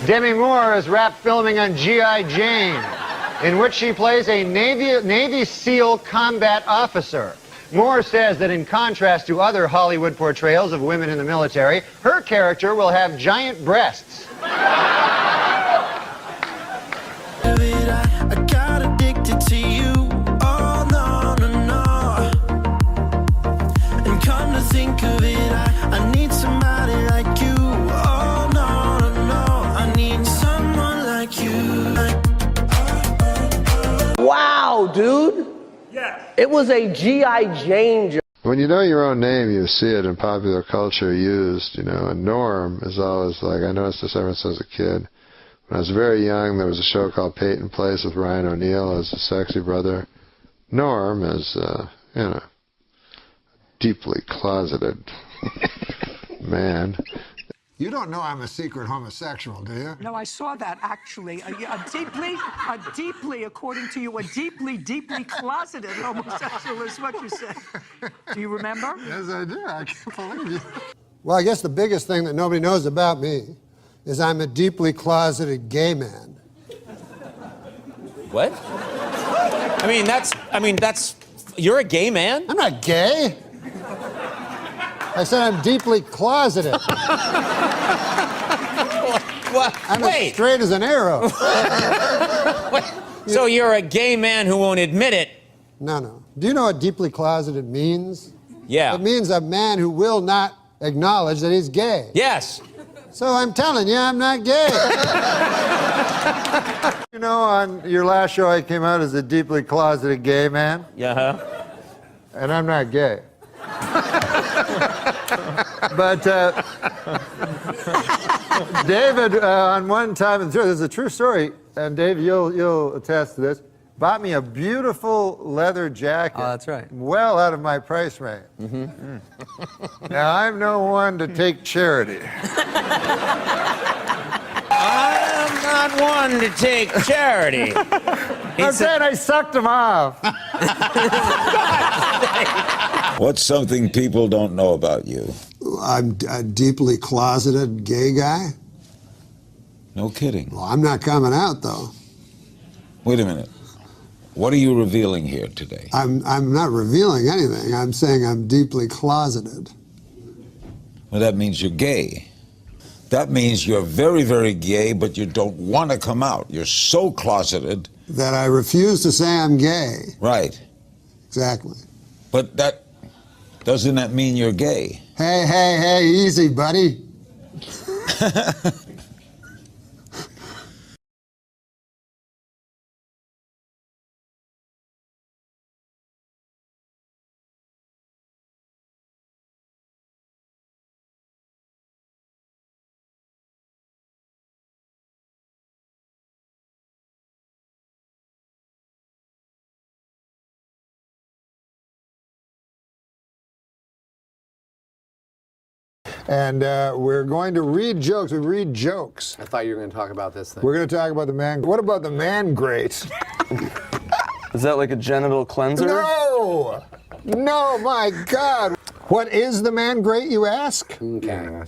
Demi Moore is wrapped filming on G.I. Jane, in which she plays a Navy SEAL combat officer. Moore says that in contrast to other Hollywood portrayals of women in the military, her character will have giant breasts. I got addicted to you. Oh, no, no, no. And come to think of it, I need somebody like you. Oh, no, no, no. I need someone like you. Wow, dude. Yes. It was a G.I. Jane joke. When you know your own name, you see it in popular culture used, you know, and Norm is always like, I noticed this ever since I was a kid. When I was very young, there was a show called Peyton Place with Ryan O'Neal as a sexy brother. Norm is, you know, deeply closeted man. You don't know I'm a secret homosexual, do you? No, I saw that, actually. A deeply, according to you, a deeply closeted homosexual is what you said. Do you remember? Yes, I do. I can't believe you. Well, I guess the biggest thing that nobody knows about me is I'm a deeply closeted gay man. What? You're a gay man? I'm not gay. I said I'm deeply closeted. I'm as straight as an arrow. So you're a gay man who won't admit it? No. Do you know what deeply closeted means? Yeah. It means a man who will not acknowledge that he's gay. Yes. So I'm telling you, I'm not gay. You know, on your last show, I came out as a deeply closeted gay man. Yeah. And I'm not gay. But David, on one time, this is a true story, and Dave, you'll attest to this, bought me a beautiful leather jacket. Oh, that's right. Well out of my price range. Now, I'm no one to take charity. I'm not one to take charity. I'm saying I sucked him off. What's something people don't know about you? I'm a deeply closeted gay guy. No kidding. Well, I'm not coming out, though. Wait a minute. What are you revealing here today? I'm not revealing anything. I'm saying I'm deeply closeted. Well, that means you're gay. That means you're very, very gay, but you don't want to come out. You're so closeted. That I refuse to say I'm gay. Right. Exactly. But doesn't that mean you're gay? Hey, easy, buddy. And we're going to read jokes. We read jokes. I thought you were going to talk about this thing. We're going to talk about the man. What about the man grate? Is that like a genital cleanser? No, my God. What is the man grate, you ask? Okay.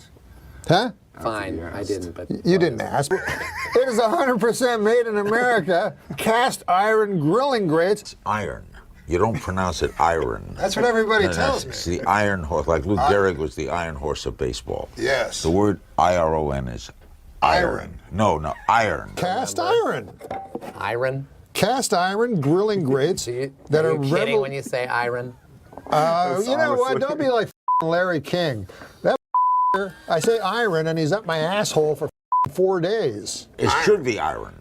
Huh? Fine, I didn't, but... You didn't ask. It is 100% made in America. Cast iron grilling grates. Iron. You don't pronounce it iron. That's what everybody tells me. It's the iron horse. Like Lou Gehrig was the iron horse of baseball. Yes. The word I-R-O-N is iron. No, iron. Cast iron. Iron? Cast iron grilling grates that are kidding when you say iron? You know what? Don't be like Larry King. That I say iron and he's up my asshole for 4 days. It should be iron.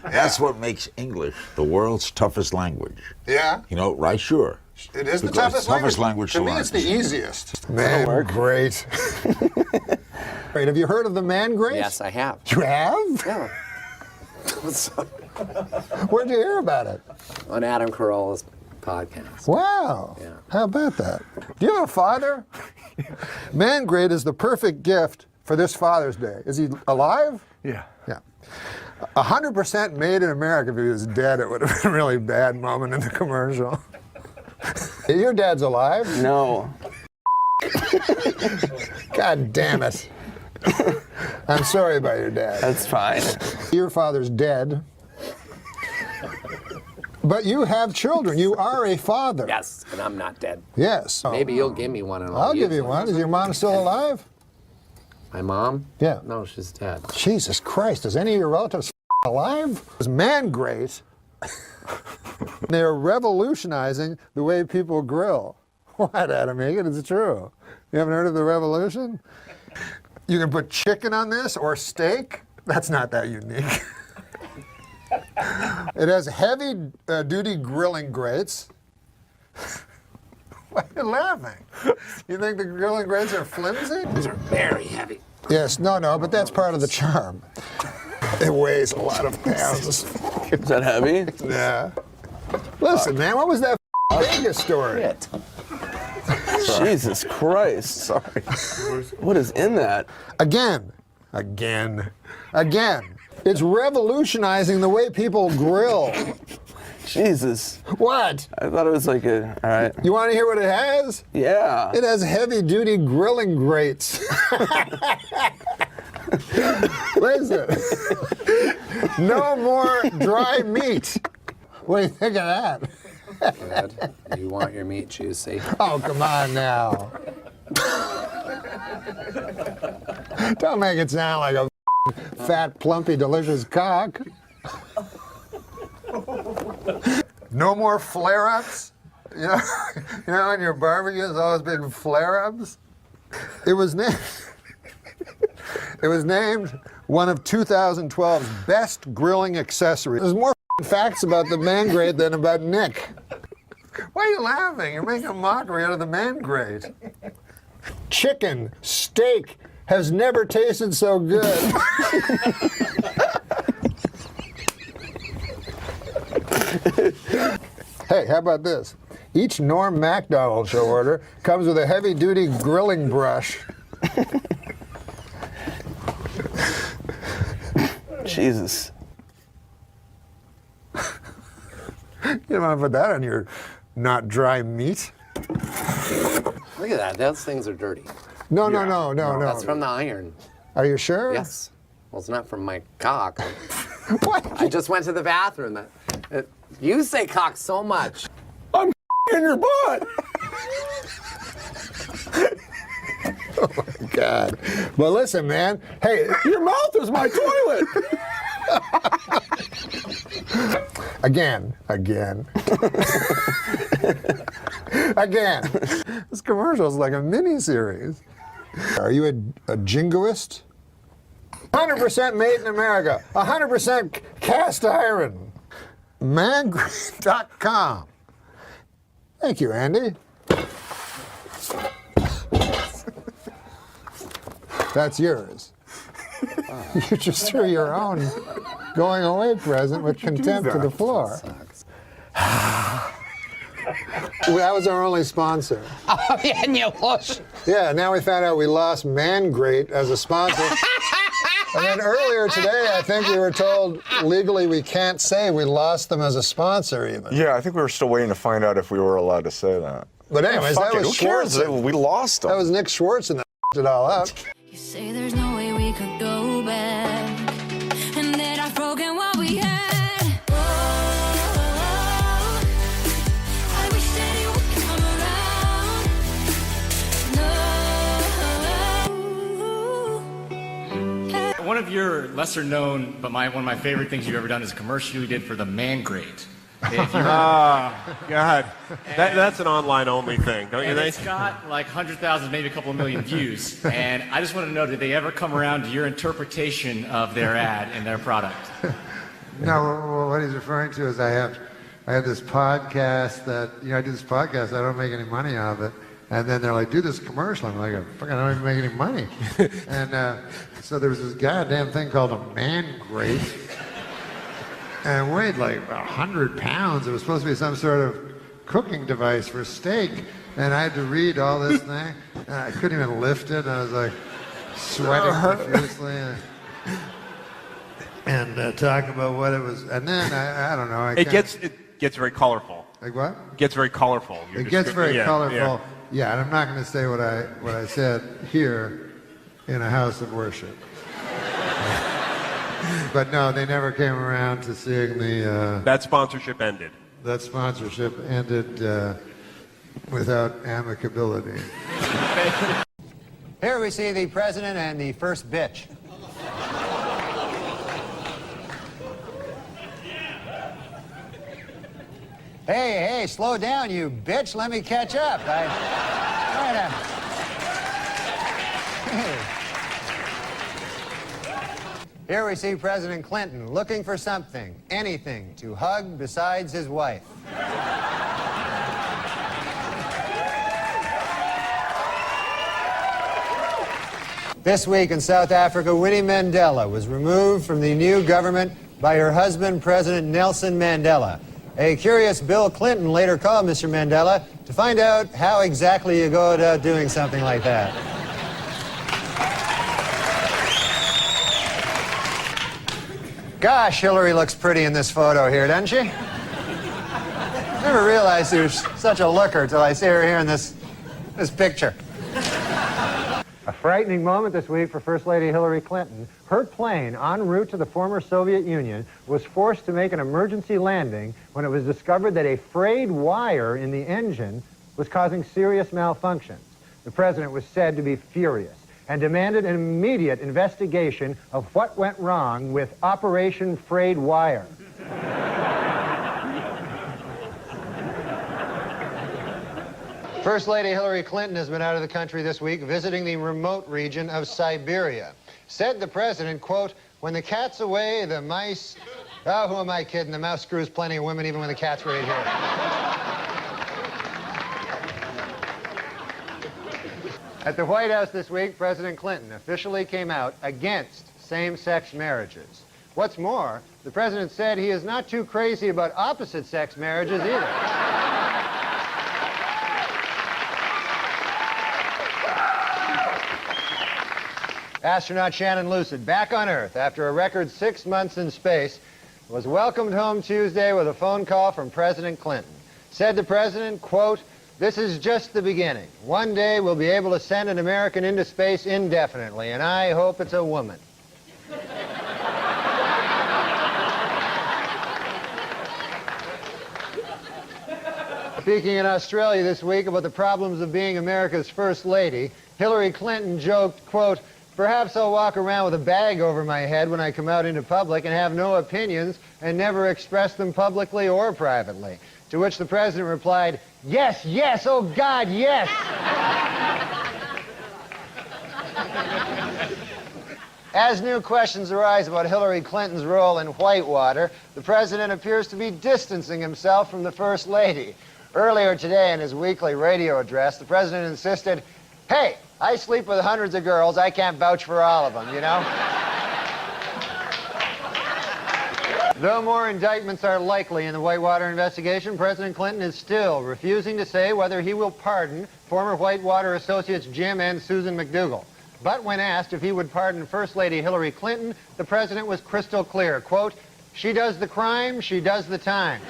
That's what makes English the world's toughest language. Yeah? You know, right? Sure. It is the Because toughest language. To me, it's the easiest. Man grate. Great. Have you heard of the man grate? Yes, I have. You have? Yeah. Where'd you hear about it? On Adam Carolla's podcast. Wow. Yeah. How about that? Do you have a father? Man grate is the perfect gift for this Father's Day. Is he alive? Yeah. Yeah. 100% made in America. If he was dead, it would have been a really bad moment in the commercial. Your dad's alive? No. God damn it. I'm sorry about your dad. That's fine. Your father's dead. But you have children. You are a father. Yes, and I'm not dead. Yes. Maybe you'll give me one and I'll give you one. Is your mom still alive? My mom? Yeah. No, she's dead. Jesus Christ, is any of your relatives alive? It's man great. They're revolutionizing the way people grill. What, Adam Egan? It's true. You haven't heard of the revolution? You can put chicken on this or steak. That's not that unique. It has heavy duty grilling grates. Why are you laughing? You think the grilling grates are flimsy? These are very heavy. Yes, no, but that's part of the charm. It weighs a lot of pounds. Is that heavy? Yeah. Listen, man, what was that Vegas story? Shit. Jesus Christ. Sorry. What is in that? Again. It's revolutionizing the way people grill. Jesus. What? I thought it was like a, all right. You want to hear what it has? Yeah. It has heavy-duty grilling grates. Listen. No more dry meat. What do you think of that? Good. You want your meat juicy? Oh, come on now. Don't make it sound like a fat, plumpy, delicious cock. No more flare-ups. You know, in your barbecues, always big flare-ups. It was named one of 2012's best grilling accessories. There's more facts about the man grate than about Nick. Why are you laughing? You're making a mockery out of the man grate. Chicken, steak has never tasted so good. Hey, how about this? Each Norm MACDONAL show order comes with a heavy-duty grilling brush. Jesus. You don't want to put that on your not dry meat? Look at that. Those things are dirty. No. That's from the iron. Are you sure? Yes. Well, it's not from my cock. What? I just went to the bathroom. You say cock so much. I'm in your butt. Oh my God. Well, listen, man. Hey, Your mouth is my toilet. Again. This commercial is like a mini-series. Are you a jingoist? 100% made in America. 100% cast iron. Mangrate.com. Thank you, Andy. That's yours. You just threw your own going away present with contempt to the floor. That was our only sponsor. Oh, yeah, and you lost. Yeah, now we found out we lost Man Great as a sponsor. And then earlier today, I think we were told legally we can't say we lost them as a sponsor even. Yeah, I think we were still waiting to find out if we were allowed to say that. But anyways, Fuck that it, was who cares? Schwartz. We lost them. That was Nick Schwartz and that it all up. You say there's no way we could go back, and that I've broken what we had. Oh, I wish that it would come around. No. One of your lesser known, but one of my favorite things you've ever done is a commercial you did for the Man Grate. God. That's an online only thing, don't you think? It's got like 100,000, maybe a couple of million views. And I just want to know, did they ever come around to your interpretation of their ad and their product? No, what he's referring to is I have this podcast that, I do this podcast, I don't make any money off it. And then they're like, do this commercial. I'm like, fuck, I don't even make any money. And so there was this goddamn thing called a Man Grate. And it weighed like 100 pounds. It was supposed to be some sort of cooking device for steak. And I had to read all this thing. And I couldn't even lift it. I was like sweating profusely. And talk about what it was. And then, I don't know. It gets very colorful. Like what? It gets very colorful. It gets very colorful. Yeah, and I'm not going to say what I said here in a house of worship. But no, they never came around to seeing the... That sponsorship ended. That sponsorship ended without amicability. Here we see the president and the first bitch. Hey, slow down, you bitch. Let me catch up. Here we see President Clinton looking for something, anything, to hug besides his wife. This week in South Africa, Winnie Mandela was removed from the new government by her husband, President Nelson Mandela. A curious Bill Clinton later called Mr. Mandela to find out how exactly you go about doing something like that. Gosh, Hillary looks pretty in this photo here, doesn't she? Never realized she was such a looker till I see her here in this picture. A frightening moment this week for First Lady Hillary Clinton. Her plane, en route to the former Soviet Union, was forced to make an emergency landing when it was discovered that a frayed wire in the engine was causing serious malfunctions. The president was said to be furious and demanded an immediate investigation of what went wrong with Operation Frayed Wire. First Lady Hillary Clinton has been out of the country this week visiting the remote region of Siberia. Said the president, quote, when the cat's away, the mice... Oh, who am I kidding? The mouse screws plenty of women even when the cat's right here. At the White House this week, President Clinton officially came out against same-sex marriages. What's more, the president said he is not too crazy about opposite-sex marriages either. Astronaut Shannon Lucid, back on Earth after a record 6 months in space, was welcomed home Tuesday with a phone call from President Clinton. Said the president, quote, this is just the beginning. One day we'll be able to send an American into space indefinitely, and I hope it's a woman. Speaking in Australia this week about the problems of being America's First Lady, Hillary Clinton joked, quote, perhaps I'll walk around with a bag over my head when I come out into public and have no opinions and never express them publicly or privately. To which the president replied, yes, yes, oh God, yes. As new questions arise about Hillary Clinton's role in Whitewater, the president appears to be distancing himself from the First Lady. Earlier today in his weekly radio address, the president insisted, hey, I sleep with hundreds of girls. I can't vouch for all of them, you know? Though more indictments are likely in the Whitewater investigation, President Clinton is still refusing to say whether he will pardon former Whitewater associates Jim and Susan McDougal. But when asked if he would pardon First Lady Hillary Clinton, the president was crystal clear, quote, she does the crime, she does the time.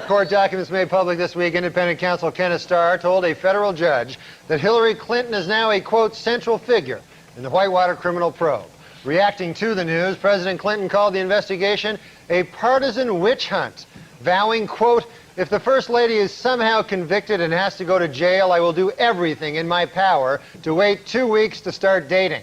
Court documents made public this week, independent counsel Kenneth Starr told a federal judge that Hillary Clinton is now a, quote, central figure in the Whitewater criminal probe. Reacting to the news, President Clinton called the investigation a partisan witch hunt, vowing, quote, if the First Lady is somehow convicted and has to go to jail, I will do everything in my power to wait 2 weeks to start dating.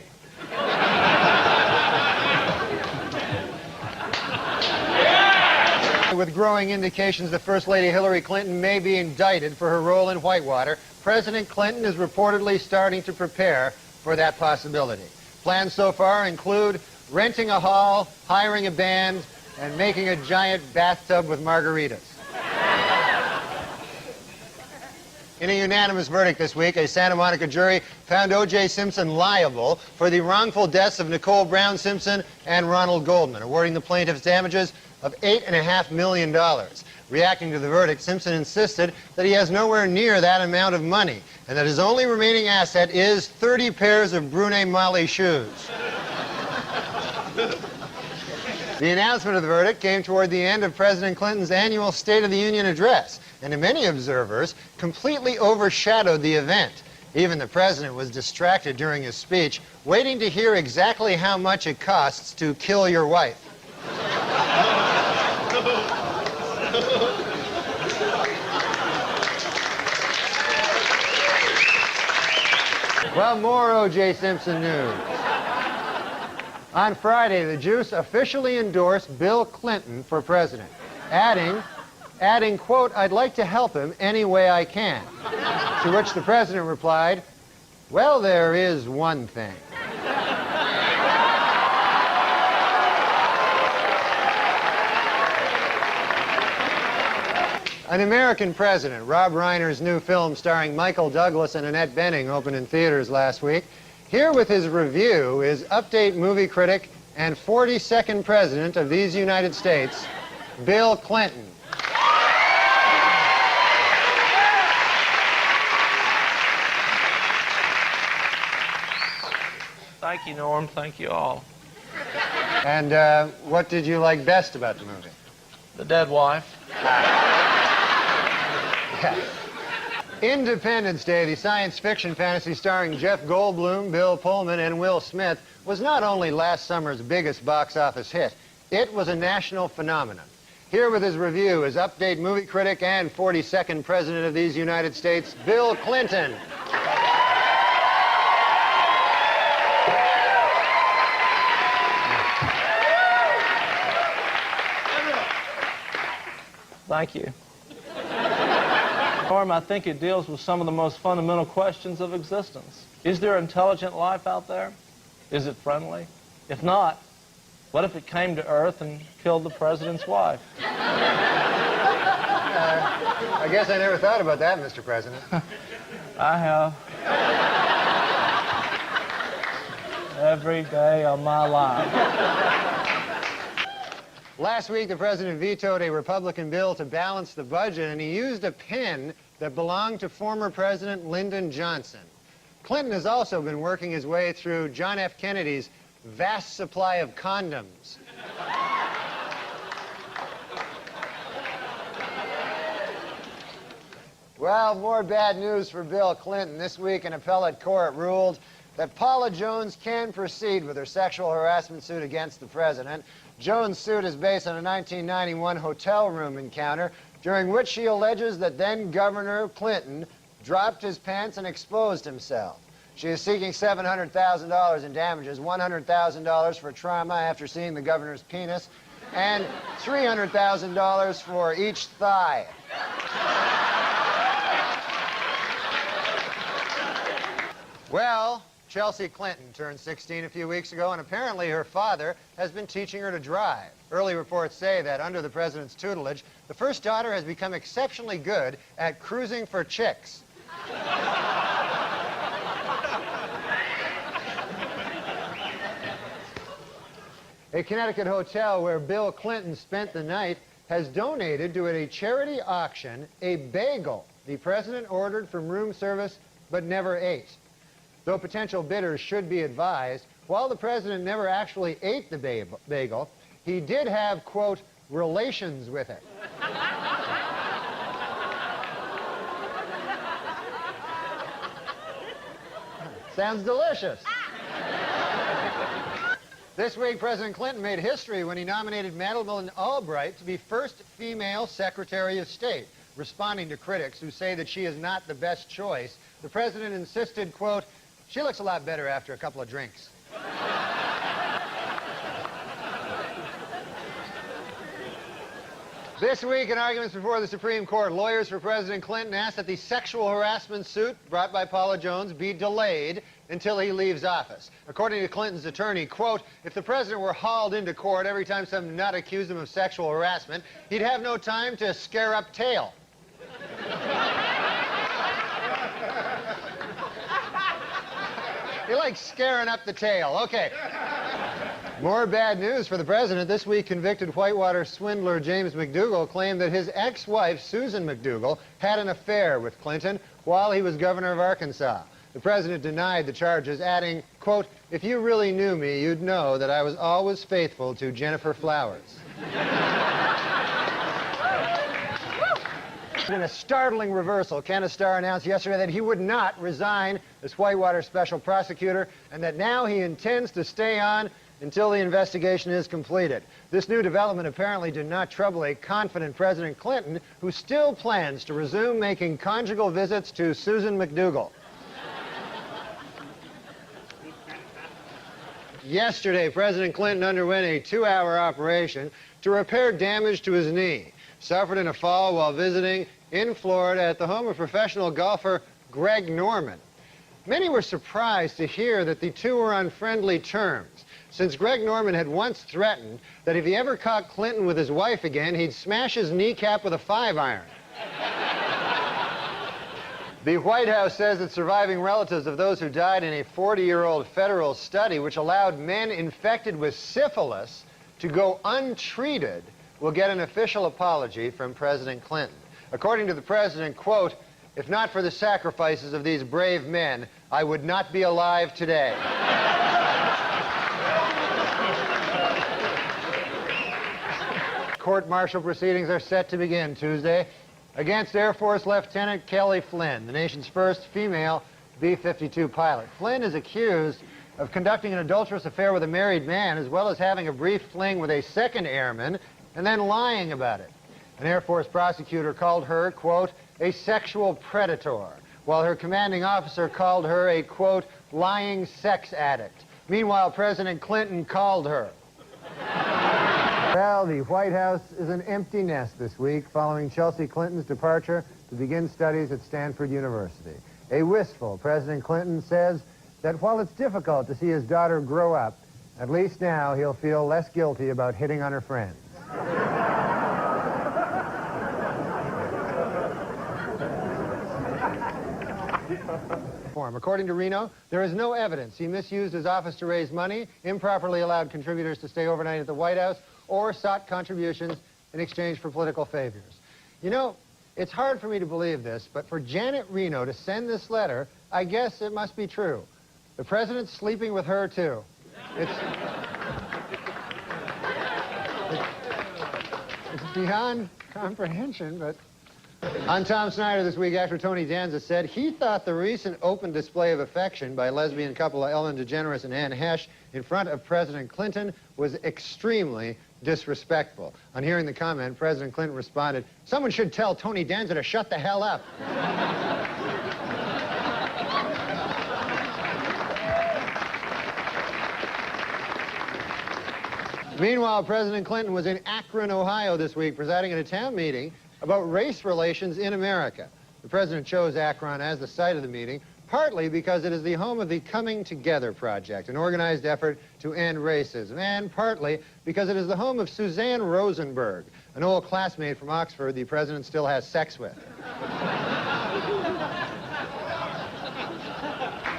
With growing indications that First Lady Hillary Clinton may be indicted for her role in Whitewater, President Clinton is reportedly starting to prepare for that possibility. Plans so far include renting a hall, hiring a band, and making a giant bathtub with margaritas. In a unanimous verdict this week, a Santa Monica jury found O.J. Simpson liable for the wrongful deaths of Nicole Brown Simpson and Ronald Goldman, awarding the plaintiffs damages of $8.5 million. Reacting to the verdict, Simpson insisted that he has nowhere near that amount of money and that his only remaining asset is 30 pairs of Brunei Mali shoes. The announcement of the verdict came toward the end of President Clinton's annual State of the Union address, and to many observers, completely overshadowed the event. Even the president was distracted during his speech, waiting to hear exactly how much it costs to kill your wife. Well, more O.J. Simpson news. On Friday, the Juice officially endorsed Bill Clinton for president, adding, quote, "I'd like to help him any way I can." To which the president replied, "Well, there is one thing." An American President, Rob Reiner's new film starring Michael Douglas and Annette Bening, opened in theaters last week. Here with his review is Update movie critic and 42nd President of these United States, Bill Clinton. Thank you, Norm. Thank you all. And what did you like best about the movie? The dead wife. Independence Day, the science fiction fantasy starring Jeff Goldblum, Bill Pullman, and Will Smith, was not only last summer's biggest box office hit, it was a national phenomenon. Here with his review is Update movie critic and 42nd President of these United States, Bill Clinton. Thank you. Norm, I think it deals with some of the most fundamental questions of existence. Is there intelligent life out there? Is it friendly? If not, what if it came to Earth and killed the president's wife? I guess I never thought about that, Mr. President. I have. Every day of my life. Last week, the president vetoed a Republican bill to balance the budget, and he used a pen that belonged to former President Lyndon Johnson. Clinton has also been working his way through John F. Kennedy's vast supply of condoms. Well, more bad news for Bill Clinton. This week, an appellate court ruled that Paula Jones can proceed with her sexual harassment suit against the president. Jones' suit is based on a 1991 hotel room encounter during which she alleges that then-Governor Clinton dropped his pants and exposed himself. She is seeking $700,000 in damages, $100,000 for trauma after seeing the governor's penis, and $300,000 for each thigh. Well, Chelsea Clinton turned 16 a few weeks ago, and apparently her father has been teaching her to drive. Early reports say that under the president's tutelage, the first daughter has become exceptionally good at cruising for chicks. A Connecticut hotel where Bill Clinton spent the night has donated to a charity auction a bagel the president ordered from room service but never ate. Though potential bidders should be advised, while the president never actually ate the bagel, he did have, quote, relations with it. Sounds delicious. This week, President Clinton made history when he nominated Madeleine Albright to be first female Secretary of State. Responding to critics who say that she is not the best choice, the president insisted, quote, "She looks a lot better after a couple of drinks." This week, in arguments before the Supreme Court, lawyers for President Clinton asked that the sexual harassment suit brought by Paula Jones be delayed until he leaves office. According to Clinton's attorney, quote, "If the president were hauled into court every time some nut accused him of sexual harassment, he'd have no time to scare up tail." He likes scaring up the tail. Okay. More bad news for the president. This week, convicted Whitewater swindler James McDougal claimed that his ex-wife, Susan McDougal, had an affair with Clinton while he was governor of Arkansas. The president denied the charges, adding, quote, "If you really knew me, you'd know that I was always faithful to Jennifer Flowers." In a startling reversal, Kenneth Starr announced yesterday that he would not resign as Whitewater special prosecutor and that now he intends to stay on until the investigation is completed. This new development apparently did not trouble a confident President Clinton, who still plans to resume making conjugal visits to Susan McDougal. Yesterday, President Clinton underwent a 2-hour operation to repair damage to his knee, suffered in a fall while visiting in Florida at the home of professional golfer Greg Norman. Many were surprised to hear that the two were on friendly terms, since Greg Norman had once threatened that if he ever caught Clinton with his wife again, he'd smash his kneecap with a 5-iron. The White House says that surviving relatives of those who died in a 40-year-old federal study which allowed men infected with syphilis to go untreated will get an official apology from President Clinton. According to the president, quote, "If not for the sacrifices of these brave men, I would not be alive today." Court-martial proceedings are set to begin Tuesday against Air Force Lieutenant Kelly Flynn, the nation's first female B-52 pilot. Flynn is accused of conducting an adulterous affair with a married man, as well as having a brief fling with a second airman, and then lying about it. An Air Force prosecutor called her, quote, "a sexual predator," while her commanding officer called her a, quote, "lying sex addict." Meanwhile, President Clinton called her. Well, the White House is an empty nest this week following Chelsea Clinton's departure to begin studies at Stanford University. A wistful President Clinton says that while it's difficult to see his daughter grow up, at least now he'll feel less guilty about hitting on her friends. According to Reno, there is no evidence he misused his office to raise money, improperly allowed contributors to stay overnight at the White House, or sought contributions in exchange for political favors. You know, it's hard for me to believe this, but for Janet Reno to send this letter, I guess it must be true. The president's sleeping with her, too. It's beyond comprehension, but... On Tom Snyder this week, actor Tony Danza said he thought the recent open display of affection by lesbian couple Ellen DeGeneres and Anne Hesh in front of President Clinton was extremely disrespectful. On hearing the comment, President Clinton responded, "Someone should tell Tony Danza to shut the hell up." Meanwhile, President Clinton was in Akron, Ohio this week, presiding at a town meeting about race relations in America. The president chose Akron as the site of the meeting, partly because it is the home of the Coming Together Project, an organized effort to end racism, and partly because it is the home of Suzanne Rosenberg, an old classmate from Oxford the president still has sex with.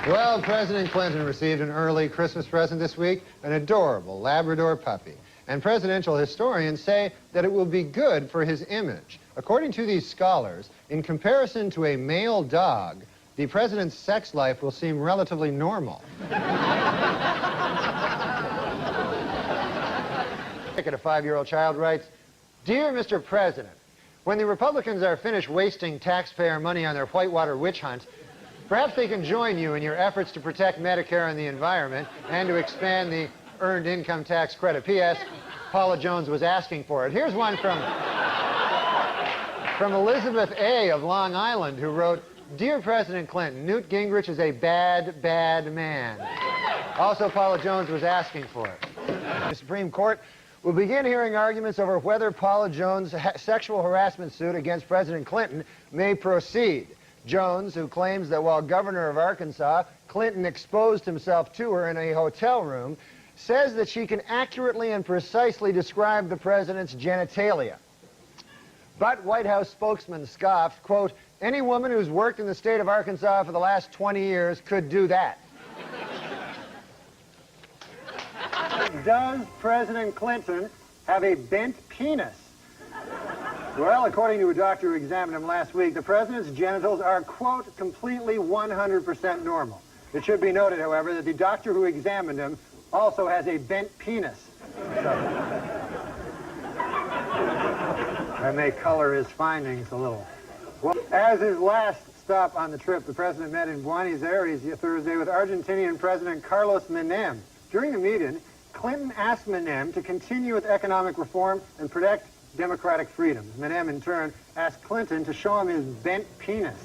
Well, President Clinton received an early Christmas present this week, an adorable Labrador puppy. And presidential historians say that it will be good for his image. According to these scholars, in comparison to a male dog, the president's sex life will seem relatively normal. A 5-year-old child writes, "Dear Mr. President, when the Republicans are finished wasting taxpayer money on their Whitewater witch hunt, perhaps they can join you in your efforts to protect Medicare and the environment and to expand the Earned Income Tax Credit. P.S. Paula Jones was asking for it." Here's one from Elizabeth A. of Long Island, who wrote, "Dear President Clinton, Newt Gingrich is a bad, bad man." Also, Paula Jones was asking for it. The Supreme Court will begin hearing arguments over whether Paula Jones' sexual harassment suit against President Clinton may proceed. Jones, who claims that while governor of Arkansas, Clinton exposed himself to her in a hotel room, says that she can accurately and precisely describe the president's genitalia. But White House spokesman scoffed, quote, "Any woman who's worked in the state of Arkansas for the last 20 years could do that." Does President Clinton have a bent penis? Well, according to a doctor who examined him last week, the president's genitals are, quote, completely 100% normal. It should be noted, however, that the doctor who examined him also has a bent penis. That may color his findings a little. Well, as his last stop on the trip, the president met in Buenos Aires Thursday with Argentinian President Carlos Menem. During the meeting, Clinton asked Menem to continue with economic reform and protect democratic freedoms. Menem, in turn, asked Clinton to show him his bent penis.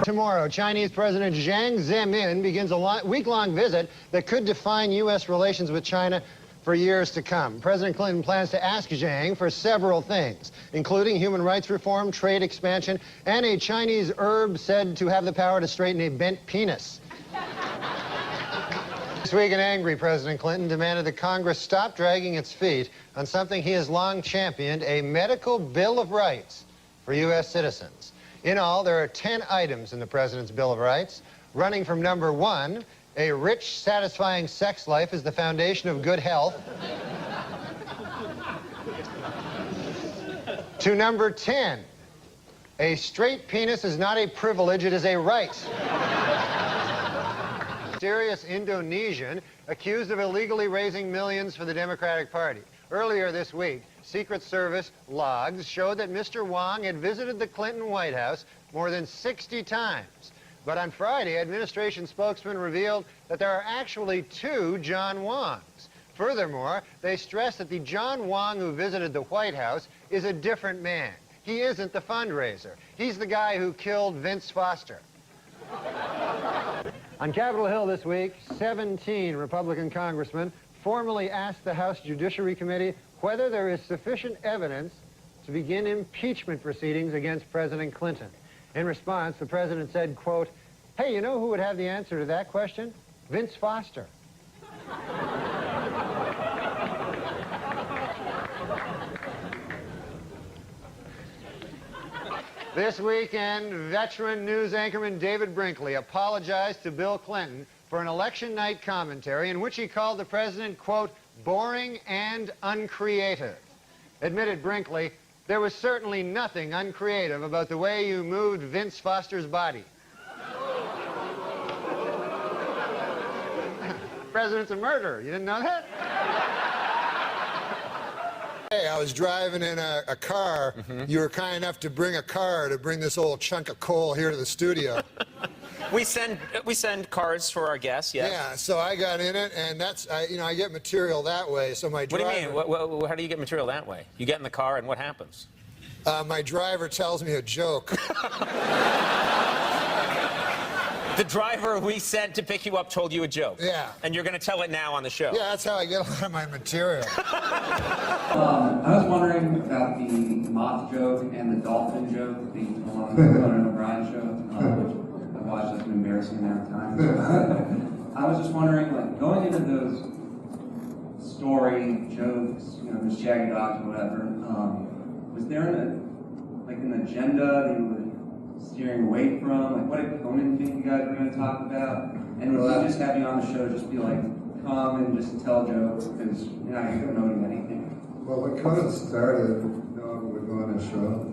Tomorrow, Chinese President Jiang Zemin begins a week-long visit that could define U.S. relations with China for years to come. President Clinton plans to ask Jiang for several things, including human rights reform, trade expansion, and a Chinese herb said to have the power to straighten a bent penis. This week, an angry President Clinton demanded that Congress stop dragging its feet on something he has long championed, a medical Bill of Rights for U.S. citizens. In all, there are 10 items in the President's Bill of Rights, running from number 1, a rich, satisfying sex life is the foundation of good health, to number 10, a straight penis is not a privilege, it is a right. Mysterious Indonesian accused of illegally raising millions for the Democratic Party. Earlier this week, Secret Service logs showed that Mr. Wong had visited the Clinton White House more than 60 times. But on Friday, administration spokesman revealed that there are actually 2 John Wongs. Furthermore, they stressed that the John Wong who visited the White House is a different man. He isn't the fundraiser. He's the guy who killed Vince Foster. On Capitol Hill this week, 17 Republican congressmen formally asked the House Judiciary Committee whether there is sufficient evidence to begin impeachment proceedings against President Clinton. In response, the president said, quote, "Hey, you know who would have the answer to that question? Vince Foster." This weekend, veteran news anchorman David Brinkley apologized to Bill Clinton for an election night commentary in which he called the president, quote, "boring and uncreative." Admitted Brinkley, "There was certainly nothing uncreative about the way you moved Vince Foster's body." The president's a murderer. You didn't know that? Hey, I was driving in a car. You were kind enough to bring a car to bring this old chunk of coal here to the studio. We send cars for our guests, yes. Yeah, so I got in it, and that's, I get material that way. So my driver... What do you mean? How do you get material that way? You get in the car, and what happens? My driver tells me a joke. The driver we sent to pick you up told you a joke? Yeah. And you're going to tell it now on the show? Yeah, that's how I get a lot of my material. I was wondering about the moth joke and the dolphin joke, the Conan O'Brien show, which I've watched an embarrassing amount of times. I was just wondering, like, going into those story jokes, the shaggy dogs or whatever, was there an agenda that you were steering away from? Like, what did Conan think you guys were going to talk about? And would he just have you on the show just be like, come and just tell jokes? Because, you don't know anything. Well, when Conan started, no one would go on his show.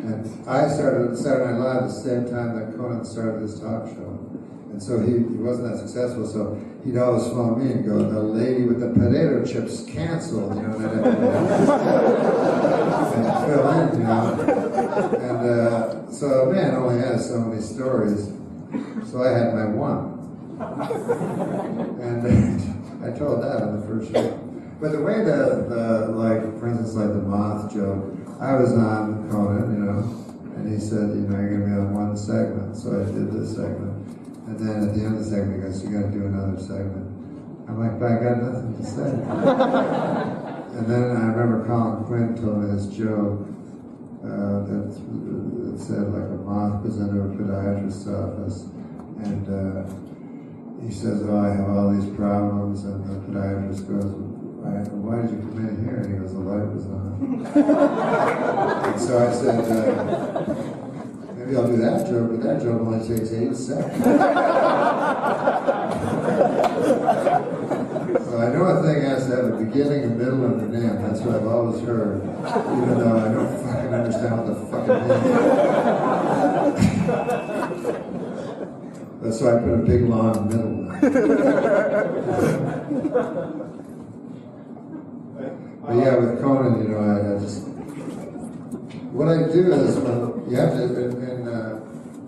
And I started Saturday Night Live at the same time that Conan started his talk show. And so he wasn't that successful, so he'd always phone me and go, "The lady with the potato chips canceled," and I'd have to fill in, And so a man only has so many stories, so I had my one. And I told that on the first show. But the way for instance, like the moth joke, I was on Conan, and he said, you're going to be on one segment, so I did this segment. And then at the end of the segment, he goes, you got to do another segment. I'm like, but I got nothing to say. And then I remember Colin Quinn told me this joke that said like a moth was into a podiatrist's office, and he says, "Oh, I have all these problems," and the podiatrist goes, "Why did you come in here?" And he goes, "The light was on." And so I said, maybe I'll do that joke, but that joke only takes 8 seconds. So I know a thing has to have a beginning, a middle, and an end. That's what I've always heard, even though I don't fucking understand what the fuck it means. So I put a big, long middle. But yeah, with Conan, you know, I just what I do is when you have to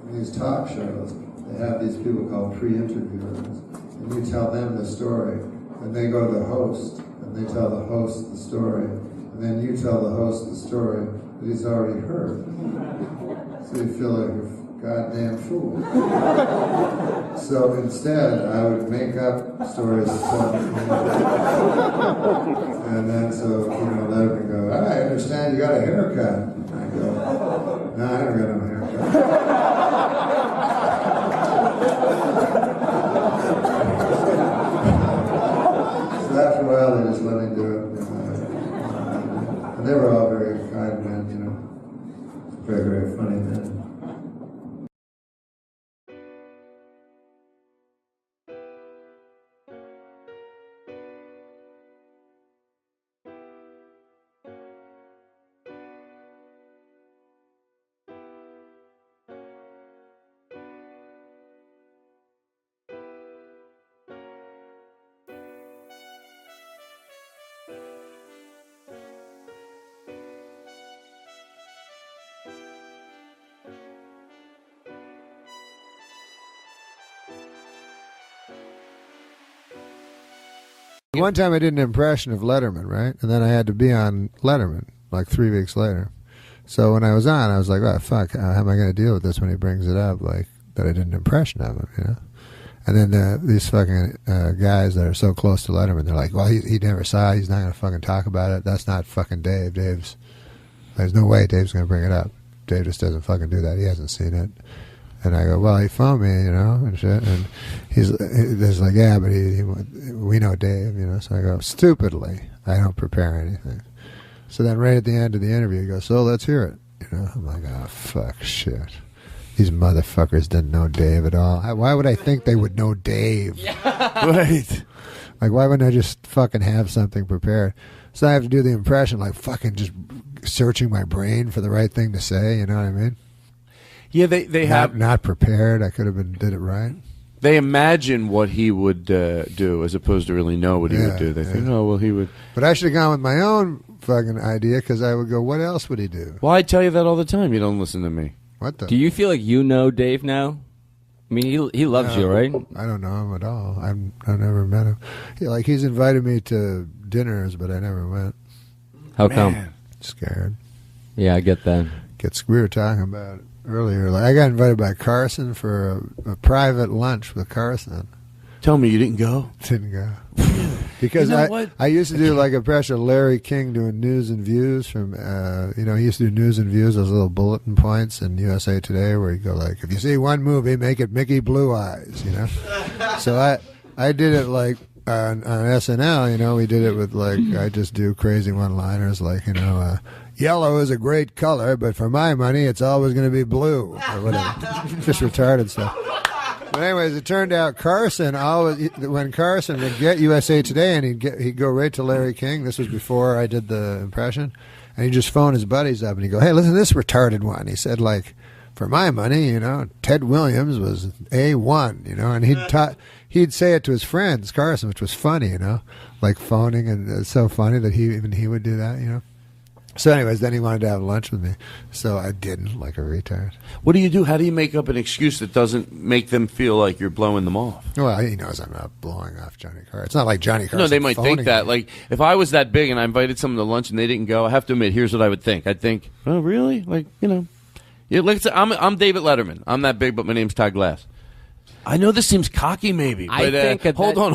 in these talk shows, they have these people called pre-interviewers, and you tell them the story, and they go to the host, and they tell the host the story, and then you tell the host the story that he's already heard. So you feel like a goddamn fool. So instead, I would make up stories to tell and then so, you know, Letterman go, I understand you got a haircut. And I go, no, I don't got no haircut. So after a while, they just let me do it. And they were all very kind men, you know. Very, very funny men. One time I did an impression of Letterman, right? And then I had to be on Letterman like 3 weeks later. So when I was on, I was like, oh, fuck, how am I going to deal with this when he brings it up, like, that I did an impression of him, you know? And then these fucking guys that are so close to Letterman, they're like, well, he never saw it. He's not going to fucking talk about it. That's not fucking Dave. There's no way Dave's going to bring it up. Dave just doesn't fucking do that. He hasn't seen it. And I go, well, he phoned me, you know, and shit. And he's like, yeah, but we know Dave, you know. So I go, stupidly, I don't prepare anything. So then right at the end of the interview, he goes, so let's hear it. You know, I'm like, oh, fuck, shit. These motherfuckers didn't know Dave at all. Why would I think they would know Dave? Right. Like, why wouldn't I just fucking have something prepared? So I have to do the impression, like fucking just searching my brain for the right thing to say, you know what I mean? Yeah, they have not prepared. I could have did it right. They imagine what he would do as opposed to really know what he would do. They think, oh well, he would. But I should have gone with my own fucking idea because I would go, what else would he do? Well, I tell you that all the time. You don't listen to me. What the? Do you feel like you know Dave now? I mean, he loves you, right? I don't know him at all. I've never met him. He's invited me to dinners, but I never went. How come? Scared. Yeah, I get that. We were talking about it earlier. Like, I got invited by Carson for a private lunch with Carson. Tell me you didn't go? Didn't go. Because you know I used to do like a impression of Larry King doing News and Views from, he used to do News and Views, those little bulletin points in USA Today where you go like, if you see one movie, make it Mickey Blue Eyes, you know? So I did it like on SNL, you know, we did it with like, I just do crazy one-liners like, you know, yellow is a great color, but for my money, it's always going to be blue, or whatever. Just retarded stuff. But anyways, it turned out Carson when Carson would get USA Today, and he'd go right to Larry King. This was before I did the impression, and he'd just phone his buddies up and he'd go, "Hey, listen to this retarded one." He said, like, for my money, you know, Ted Williams was A1, you know, and he'd say it to his friends, Carson, which was funny, you know, like phoning, and it's so funny that he would do that, you know. So anyways, then he wanted to have lunch with me. So I didn't, like a retard. What do you do? How do you make up an excuse that doesn't make them feel like you're blowing them off? Well, he knows I'm not blowing off Johnny Carson. It's not like Johnny Carson. No, they might think that. Me. Like, if I was that big and I invited someone to lunch and they didn't go, I have to admit, here's what I would think. I'd think, oh, really? Like, you know. Yeah, like I said, I'm David Letterman. I'm that big, but my name's Todd Glass. I know this seems cocky, maybe, but hold on.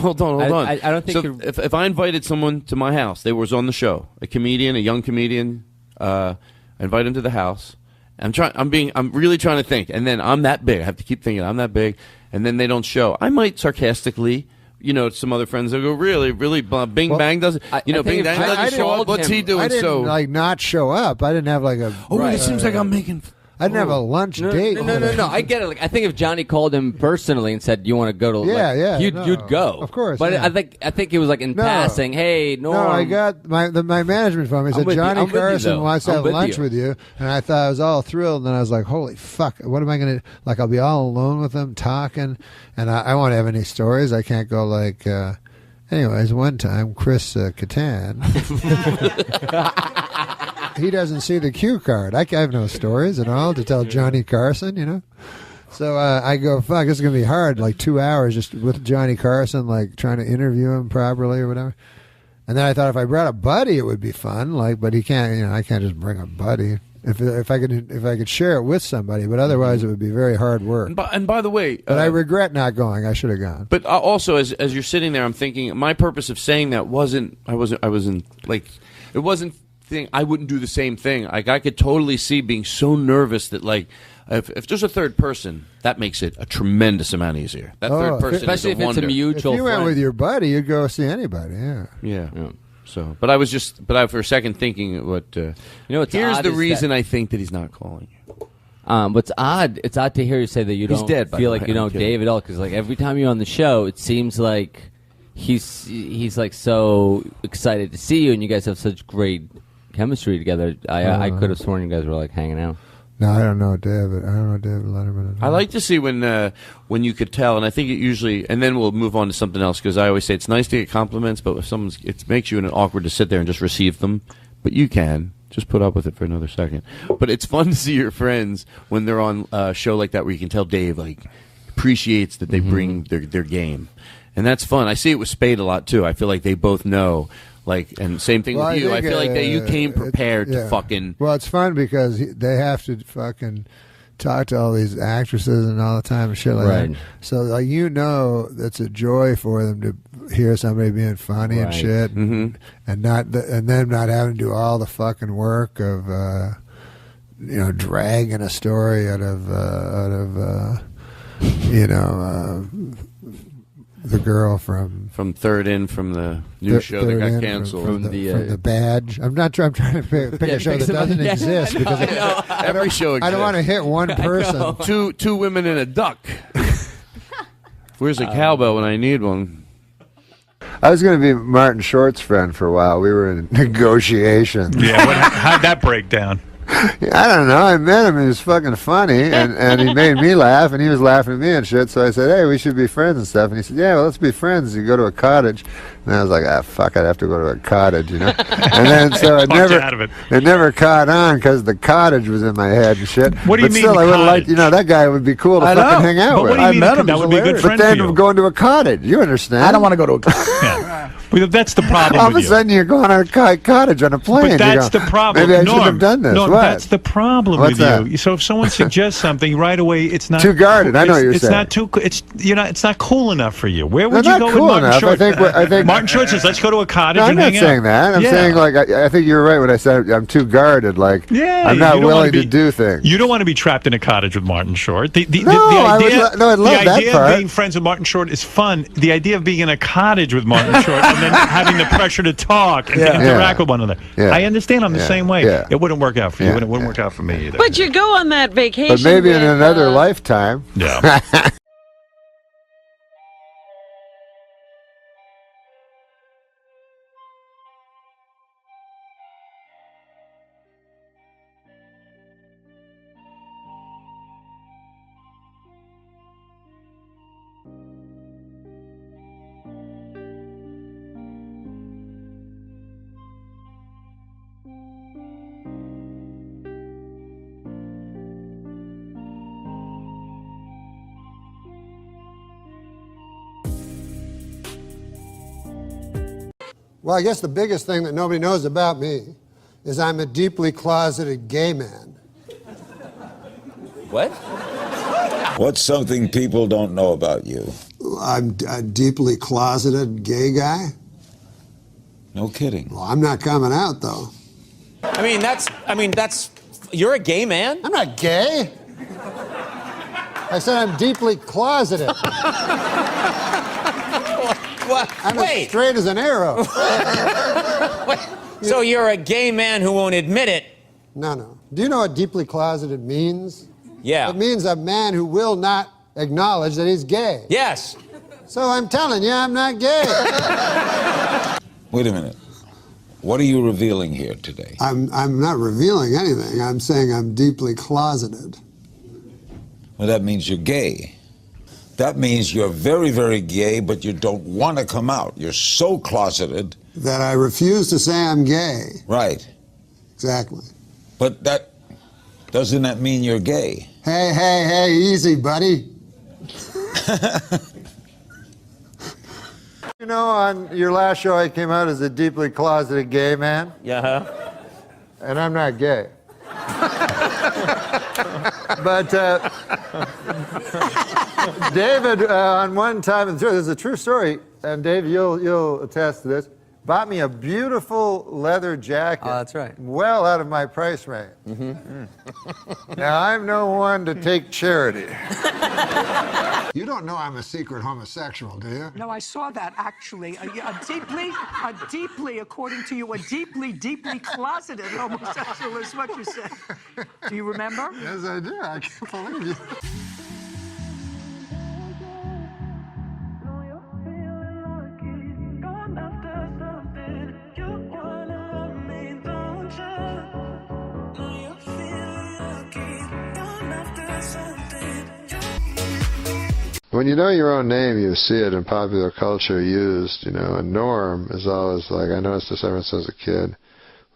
I don't think. So if I invited someone to my house, they was on the show, a young comedian. I invite him to the house. I'm really trying to think, and then I'm that big. I have to keep thinking I'm that big, and then they don't show. I might sarcastically, you know, some other friends will go, really, Bing Bang doesn't, Bing Bang doesn't show up. What's he doing? I didn't like not show up. I didn't have like a. Oh, it seems like I'm making. I didn't have a lunch date. No. I get it. Like, I think if Johnny called him personally and said, "Do you want to go to?" You'd go. Of course. But yeah. I think it was like in passing. Hey, Norm. No, I got my management phone. He said Johnny Carson wants to have lunch with you, and I thought I was all thrilled. And then I was like, "Holy fuck! What am I going to like? I'll be all alone with him talking, and I won't have any stories. I can't go like." Anyways, one time, Chris Kattan, he doesn't see the cue card. I have no stories at all to tell Johnny Carson, you know. So I go, fuck, this is going to be hard, like 2 hours just with Johnny Carson, like trying to interview him properly or whatever. And then I thought if I brought a buddy, it would be fun, like, but he can't, you know, I can't just bring a buddy. If I could share it with somebody, but otherwise it would be very hard work. And by the way, but I regret not going. I should have gone. But also, as you're sitting there, I'm thinking my purpose of saying that wasn't like it wasn't thing. I wouldn't do the same thing. Like I could totally see being so nervous that like if there's a third person, that makes it a tremendous amount easier. That third person, especially if it's a mutual. If you went friend. with your buddy, you'd go see anybody. Yeah. Yeah. So, but I for a second thinking, what you know? What's here's odd the is reason that- I think that he's not calling you. What's odd? It's odd to hear you say that you He's don't dead, by feel the like way. you know I'm kidding. Dave at all. Because like every time you're on the show, it seems like he's like so excited to see you, and you guys have such great chemistry together. I could have sworn you guys were like hanging out. No, I don't know David. I don't know David Letterman. I like to see when you could tell, and I think it usually, and then we'll move on to something else because I always say it's nice to get compliments, but if someone's, it makes you awkward to sit there and just receive them. But you can just put up with it for another second. But it's fun to see your friends when they're on a show like that where you can tell Dave like appreciates that they bring their game, and that's fun. I see it with Spade a lot too. I feel like they both know. Like, and same thing with you. I feel like that you came prepared to fucking. Well, it's fun because they have to fucking talk to all these actresses and all the time and shit like that. So, like, you know, it's a joy for them to hear somebody being funny and shit, and them not having to do all the fucking work of, you know, dragging a story out of you know. The girl from Third In from the new show that got canceled from the Badge. I'm not. I'm trying to pick a show that doesn't exist because every show exists. I don't want to hit one person. Two women and a duck. Where's a cowbell when I need one? I was going to be Martin Short's friend for a while. We were in negotiations. Yeah, how'd that break down? I don't know. I met him. He was fucking funny, and he made me laugh, and he was laughing at me and shit. So I said, "Hey, we should be friends and stuff." And he said, "Yeah, well, let's be friends. You go to a cottage." And I was like, "Ah, fuck! I'd have to go to a cottage, you know." And then so it never caught on because the cottage was in my head and shit. What do you but mean still, I would have cottage? liked, you know, that guy would be cool to fucking hang out But with. what do you mean that would be a good friend But then for you? going to a cottage, you understand? I don't want to go to a cottage. Well, that's the problem All of with a sudden, you're going on a cottage on a plane. But that's You go, the problem. Maybe I Norm, should have done this. Norm, What? that's the problem What's with that? you. So if someone suggests something right away, it's not Too guarded. I know what you're it's saying. not too. It's it's not cool enough for you. Where would No, you not go cool with Martin enough. Short? I think Martin Short says, "Let's go to a cottage No, I'm and not hang saying out." that. I'm Yeah. saying like I think you're right when I said I'm too guarded. Like Yeah, I'm you not don't wanna willing to be- do things. You don't want to be trapped in a cottage with Martin Short. The No, I would idea, no, I'd love the that idea part. of being friends with Martin Short is fun. The idea of being in a cottage with Martin Short and then having the pressure to talk and to Yeah. interact with one another. Yeah. I understand. I'm the Yeah. same way. Yeah. It wouldn't work out for you, Yeah. and it wouldn't work out for me either. But you go on that vacation. But maybe in with, another lifetime. Yeah. Well, I guess the biggest thing that nobody knows about me is I'm a deeply closeted gay man. What? What's something people don't know about you? I'm a deeply closeted gay guy. No kidding. Well, I'm not coming out though. I mean, that's. You're a gay man? I'm not gay. I said I'm deeply closeted. I'm as straight as an arrow. So you're a gay man who won't admit it? No. Do you know what deeply closeted means? Yeah. It means a man who will not acknowledge that he's gay. Yes. So I'm telling you, I'm not gay. Wait a minute. What are you revealing here today? I'm not revealing anything. I'm saying I'm deeply closeted. Well, that means you're gay. That means you're very, very gay, but you don't want to come out. You're so closeted. That I refuse to say I'm gay. Right. Exactly. But doesn't that mean you're gay? Hey, easy, buddy. You know, on your last show, I came out as a deeply closeted gay man. Yeah. And I'm not gay. But David, on one time, and this is a true story, and Dave, you'll attest to this, bought me a beautiful leather jacket. Oh, that's right. Well out of my price range. Now, I'm no one to take charity. You don't know I'm a secret homosexual, do you? No, I saw that actually. A deeply, according to you, a deeply closeted homosexual is what you said. Do you remember? Yes, I do. I can't believe you. When you know your own name, you see it in popular culture used, and Norm is always like, I noticed this ever since I was a kid.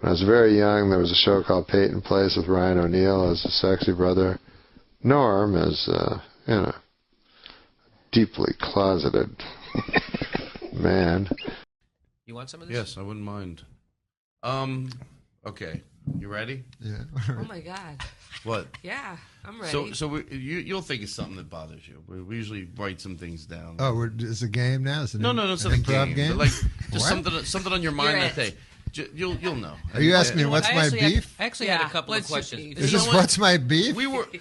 When I was very young, there was a show called Peyton Place with Ryan O'Neal as a sexy brother. Norm is, deeply closeted man. You want some of this? Yes, I wouldn't mind. Okay. You ready? Yeah. Oh my God. What? Yeah, I'm ready. So you'll think it's something that bothers you. We usually write some things down. Oh, it's a game now? It's No, it's not a improv game. But like just What? something on your mind You're that day. You'll know. Are you asking me what's my beef? I actually had a couple of questions. Is this what's my beef?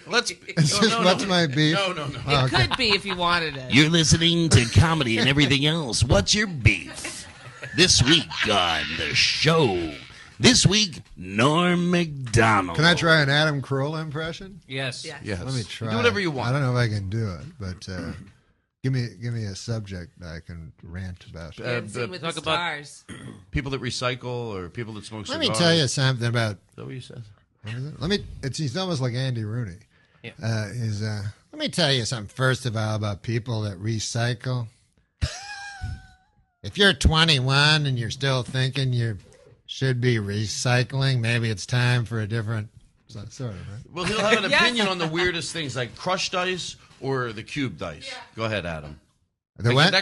Let's. Is this what's my beef? No. Oh, It could be if you wanted it. You're listening to comedy and everything else. What's your beef? This week on the show. This week, Norm MacDonald. Can I try an Adam Carolla impression? Yes. Yes. Let me try. Do whatever you want. I don't know if I can do it, but give me a subject that I can rant about. Dancing with the talk about stars. people that recycle or people that smoke Let cigars. me tell you something about. Is that what you said? What is it? He's almost like Andy Rooney. Yeah. Let me tell you something first of all about people that recycle. If you're 21 and you're still thinking you should be recycling, maybe it's time for a different sort of, right? Well, he'll have an opinion on the weirdest things, like crushed ice or the cubed ice. Yeah. Go ahead, Adam. The what?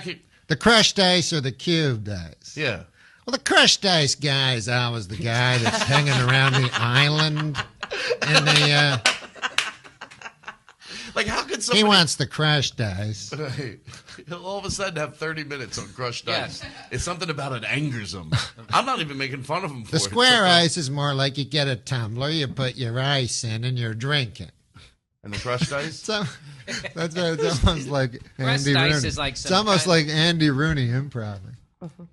The crushed ice or the cubed ice? Yeah. Well, the crushed ice guy is always the guy that's hanging around the island in the... Like, how could somebody... He wants the crushed ice. But he'll all of a sudden have 30 minutes on crushed ice. It's something about it angers him. I'm not even making fun of him for The it. square ice is more like you get a tumbler, you put your ice in, and you're drinking. And the crushed ice? That's almost like Crushed Andy ice Rooney. is like it's some almost kind- like Andy Rooney improv.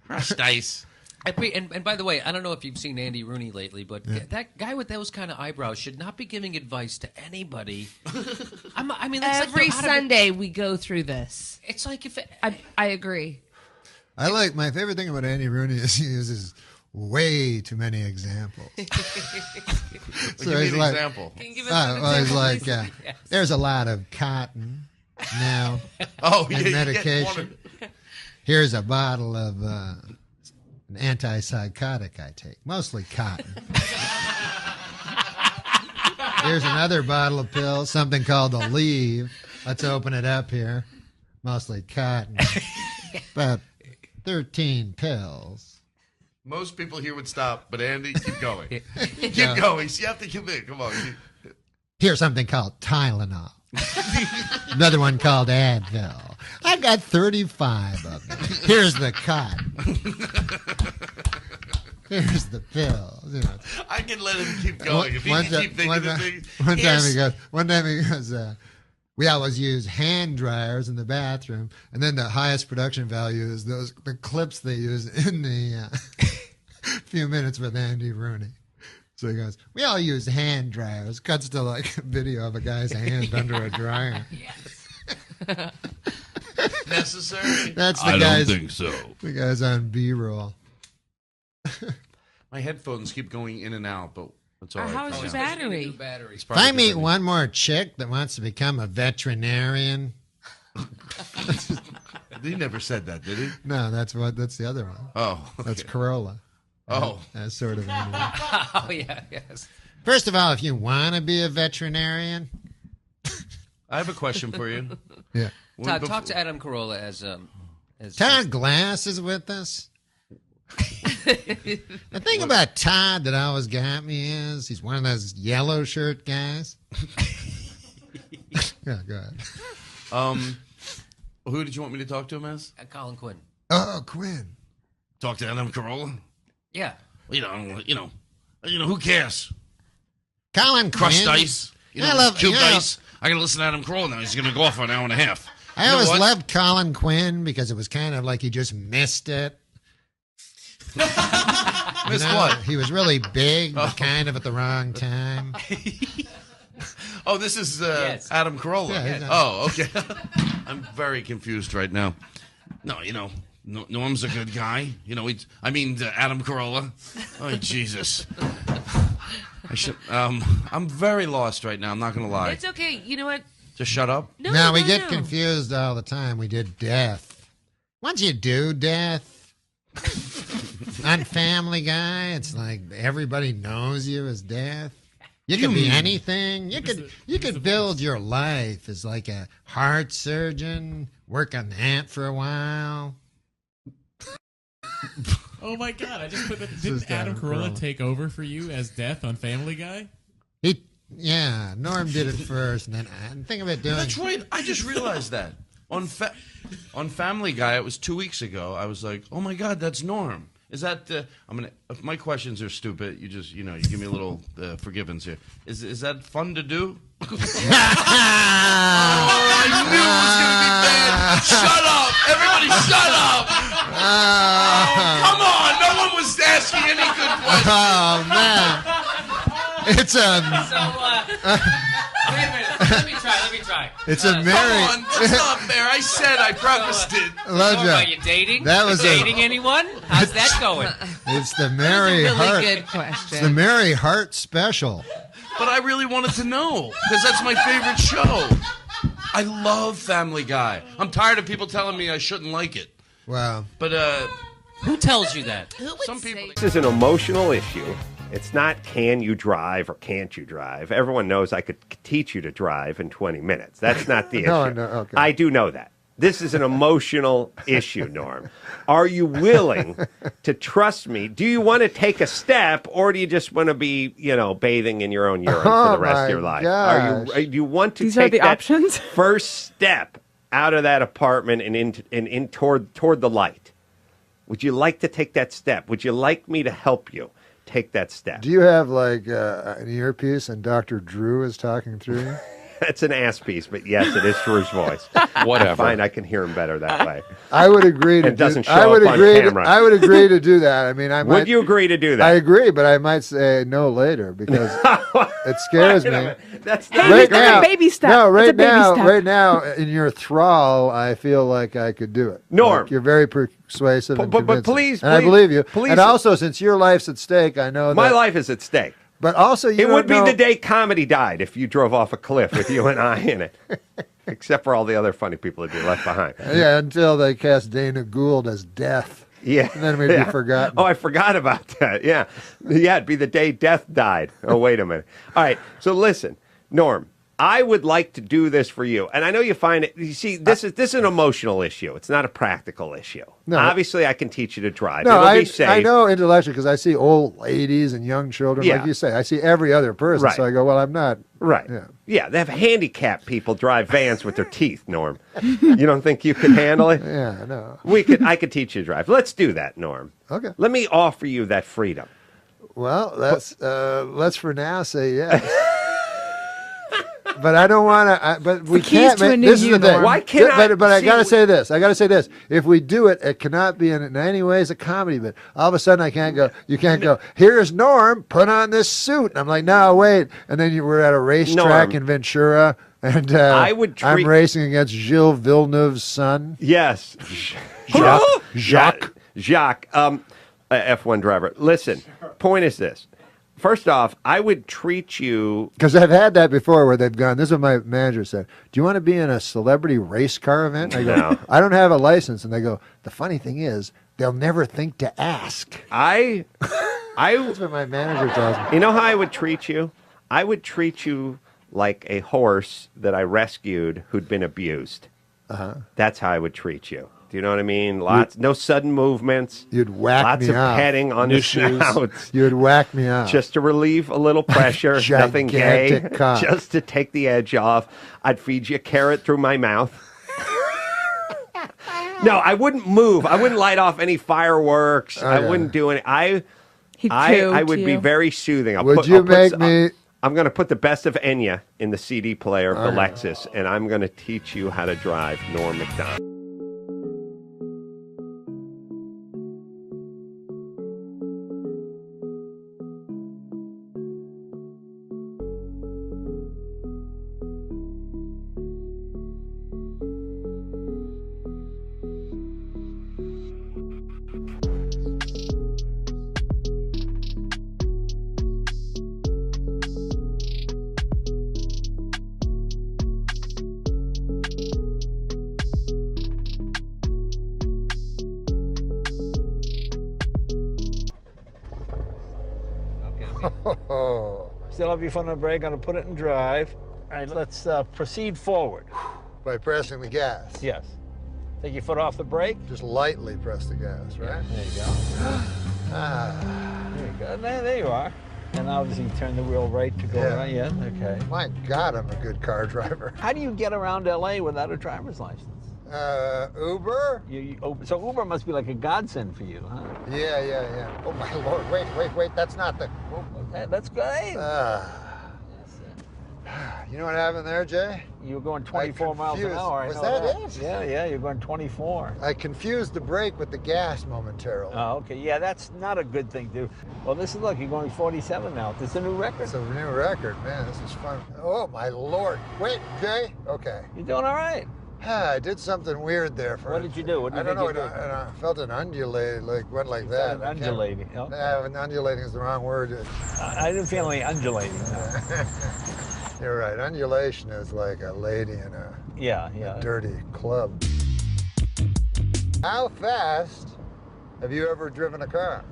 Crushed ice. And by the way, I don't know if you've seen Andy Rooney lately, but that guy with those kind of eyebrows should not be giving advice to anybody. I mean, that's Every like Sunday we go through this. It's like if I agree. My favorite thing about Andy Rooney is he uses way too many examples. Give me an example. Can you give us an example, he's like, please? there's a lot of cotton now. Oh, and yeah, medication. Here's a bottle of an antipsychotic I take, mostly cotton. Here's another bottle of pills, something called Aleve. Let's open it up here. Mostly cotton. About 13 pills. Most people here would stop, but Andy, keep going. Keep going. So you have to commit. Come on. Here's something called Tylenol. Another one called Advil. I got 35 of them. Here's the cotton. Here's the pills. I can let him keep going. If he can keep thinking of things. One time he goes, we always use hand dryers in the bathroom, and then the highest production value is the clips they use in the Few Minutes with Andy Rooney. So he goes, we all use hand dryers. Cuts to like a video of a guy's hand under a dryer. Yes. Necessary? That's the I guy's, don't think so. The guy's on B-roll. My headphones keep going in and out, but it's all right. How's your battery? If I meet one more chick that wants to become a veterinarian, He never said that, did he? No, that's the other one. Oh, That's okay. Corolla. Oh. That's sort of. Oh yeah, yes. First of all, if you want to be a veterinarian, I have a question for you. Yeah. Todd, talk to Adam Carolla as Todd Glass is with us. The thing about Todd that always got me is he's one of those yellow shirt guys. Yeah, go ahead. Who did you want me to talk to him as? Colin Quinn. Oh, Quinn. Talk to Adam Carolla? Yeah. You know, who cares? Colin Crushed Quinn. ice. I love cubed ice. I gotta listen to Adam Carolla now. He's gonna go off for an hour and a half. I You know always what? loved Colin Quinn because it was kind of like he just missed it. Missed what? He was really big, but kind of at the wrong time. Oh, this is Adam Carolla. Yeah, he's Oh, okay. I'm very confused right now. No, Norm's a good guy. Adam Carolla. Oh, Jesus. I'm very lost right now. I'm not going to lie. It's okay. You know what? Just shut up. No, we get confused all the time. We did death. Once you do death on Family Guy, it's like everybody knows you as death. You could be anything. You could build your life as like a heart surgeon, work on that for a while. Oh my God! I just put that. This Didn't is Adam Adam Carolla Carolla. take over for you as Death on Family Guy? Yeah, Norm did it first, and then I think of it doing. That's right. I just realized that. On Family Guy, it was 2 weeks ago. I was like, oh my God, that's Norm. Is that if my questions are stupid, you just you give me a little forgiveness here. Is that fun to do? Oh, I knew it was gonna be bad. Shut up, everybody! Shut up! Oh, come on, no one was asking any good questions. Oh man, it's Wait a minute. Let me try. It's a Come Mary. on, that's not fair. I said I prefaced it. Loja, Are you dating? That was dating anyone? How's that going? It's the Mary Really Hart. good question. It's the Mary Hart special. But I really wanted to know because that's my favorite show. I love Family Guy. I'm tired of people telling me I shouldn't like it. Wow. But Who tells you that? some people. This is an emotional issue. It's not can you drive or can't you drive. Everyone knows I could teach you to drive in 20 minutes. That's not the issue. No, okay. I do know that. This is an emotional issue, Norm. Are you willing to trust me? Do you want to take a step, or do you just want to be, bathing in your own urine for the rest of your life? Do you want to take that options? first step out of that apartment and toward the light? Would you like to take that step? Would you like me to help you take that step? Do you have like an earpiece and Dr. Drew is talking through you? It's an ass piece, but yes, it is Drew's voice. Whatever. Fine, I can hear him better that way. I would agree to It doesn't show I would up on agree camera. I would agree to do that. I mean, Would you agree to do that? I agree, but I might say no later because it scares me. That's not Hey, that's a baby step. No, That's a baby step. right now, in your thrall, I feel like I could do it. Norm. Like, you're very persuasive and But convincing. please, and I please, believe you. please. And also, since your life's at stake, I know that My life is at stake. But also, you It would be don't the know- day comedy died if you drove off a cliff with you and I in it. Except for all the other funny people that be left behind. Yeah, until they cast Dana Gould as Death. Yeah. And then we'd be forgotten. Oh, I forgot about that. Yeah. Yeah, it'd be the day Death died. Oh, wait a minute. All right. So listen, Norm, I would like to do this for you. And I know you find it, you see, this is an emotional issue. It's not a practical issue. No. Obviously, I can teach you to drive. No, It'll be safe. I know intellectually because I see old ladies and young children, Yeah. like you say. I see every other person, Right. so I go, well, I'm not. Right. Yeah. Yeah, they have handicapped people drive vans with their teeth, Norm. You don't think you could handle it? Yeah, no. I could teach you to drive. Let's do that, Norm. Okay. Let me offer you that freedom. Well, let's for now say yes. But I don't want to. But we keys can't. to a Make, new this is the you, thing. Norm. Why can't I- But I see, gotta say this. I gotta say this. If we do it, it cannot be in any ways a comedy bit. All of a sudden, I can't go. You can't go. Here's Norm. Put on this suit. And I'm like, no, wait. And then we're at a racetrack Norm. in Ventura, and I would I'm treat- racing against Gilles Villeneuve's son. Yes. Jacques. Jacques, F1 driver. Listen, point is this. First off, I would treat you. Because I've had that before where they've gone, this is what my manager said, do you want to be in a celebrity race car event? I go, No. I don't have a license. And they go, the funny thing is, they'll never think to ask. That's what my manager tells me. You know how I would treat you? I would treat you like a horse that I rescued who'd been abused. Uh-huh. That's how I would treat you. Do you know what I mean? No sudden movements. You'd whack lots me of up. petting on the snout. You'd whack me up. Just to relieve a little pressure. Nothing gay. Gigantic cock. Just to take the edge off. I'd feed you a carrot through my mouth. No, I wouldn't move. I wouldn't light off any fireworks. I wouldn't do any. I would be very soothing. I'm going to put the best of Enya in the CD player of the Lexus, and I'm going to teach you how to drive Norm Macdonald. Still have your foot on the brake, gonna put it in drive. All right, let's proceed forward. By pressing the gas. Yes. Take your foot off the brake. Just lightly press the gas, right? There you go. There you go. There you are. And obviously you turn the wheel right to go around. Yeah, okay. My God, I'm a good car driver. How do you get around LA without a driver's license? Uber? So Uber must be like a godsend for you, huh? Yeah. Oh, my Lord. Wait. That's not the... Oh, okay, that's great. You know what happened there, Jay? You were going 24 miles an hour. Was that it? Yeah, you're going 24. I confused the brake with the gas momentarily. Oh, okay. Yeah, that's not a good thing to do. Well, look, you're going 47 now. This is a new record. It's a new record. Man, this is fun. Oh, my Lord. Wait, Jay? Okay. You're doing all right. I did something weird there. What did you do? I don't know. I felt an undulate, went like that. Undulating. Okay. Undulating is the wrong word. I didn't feel any undulating. No. You're right. Undulation is like a lady in a dirty club. How fast have you ever driven a car?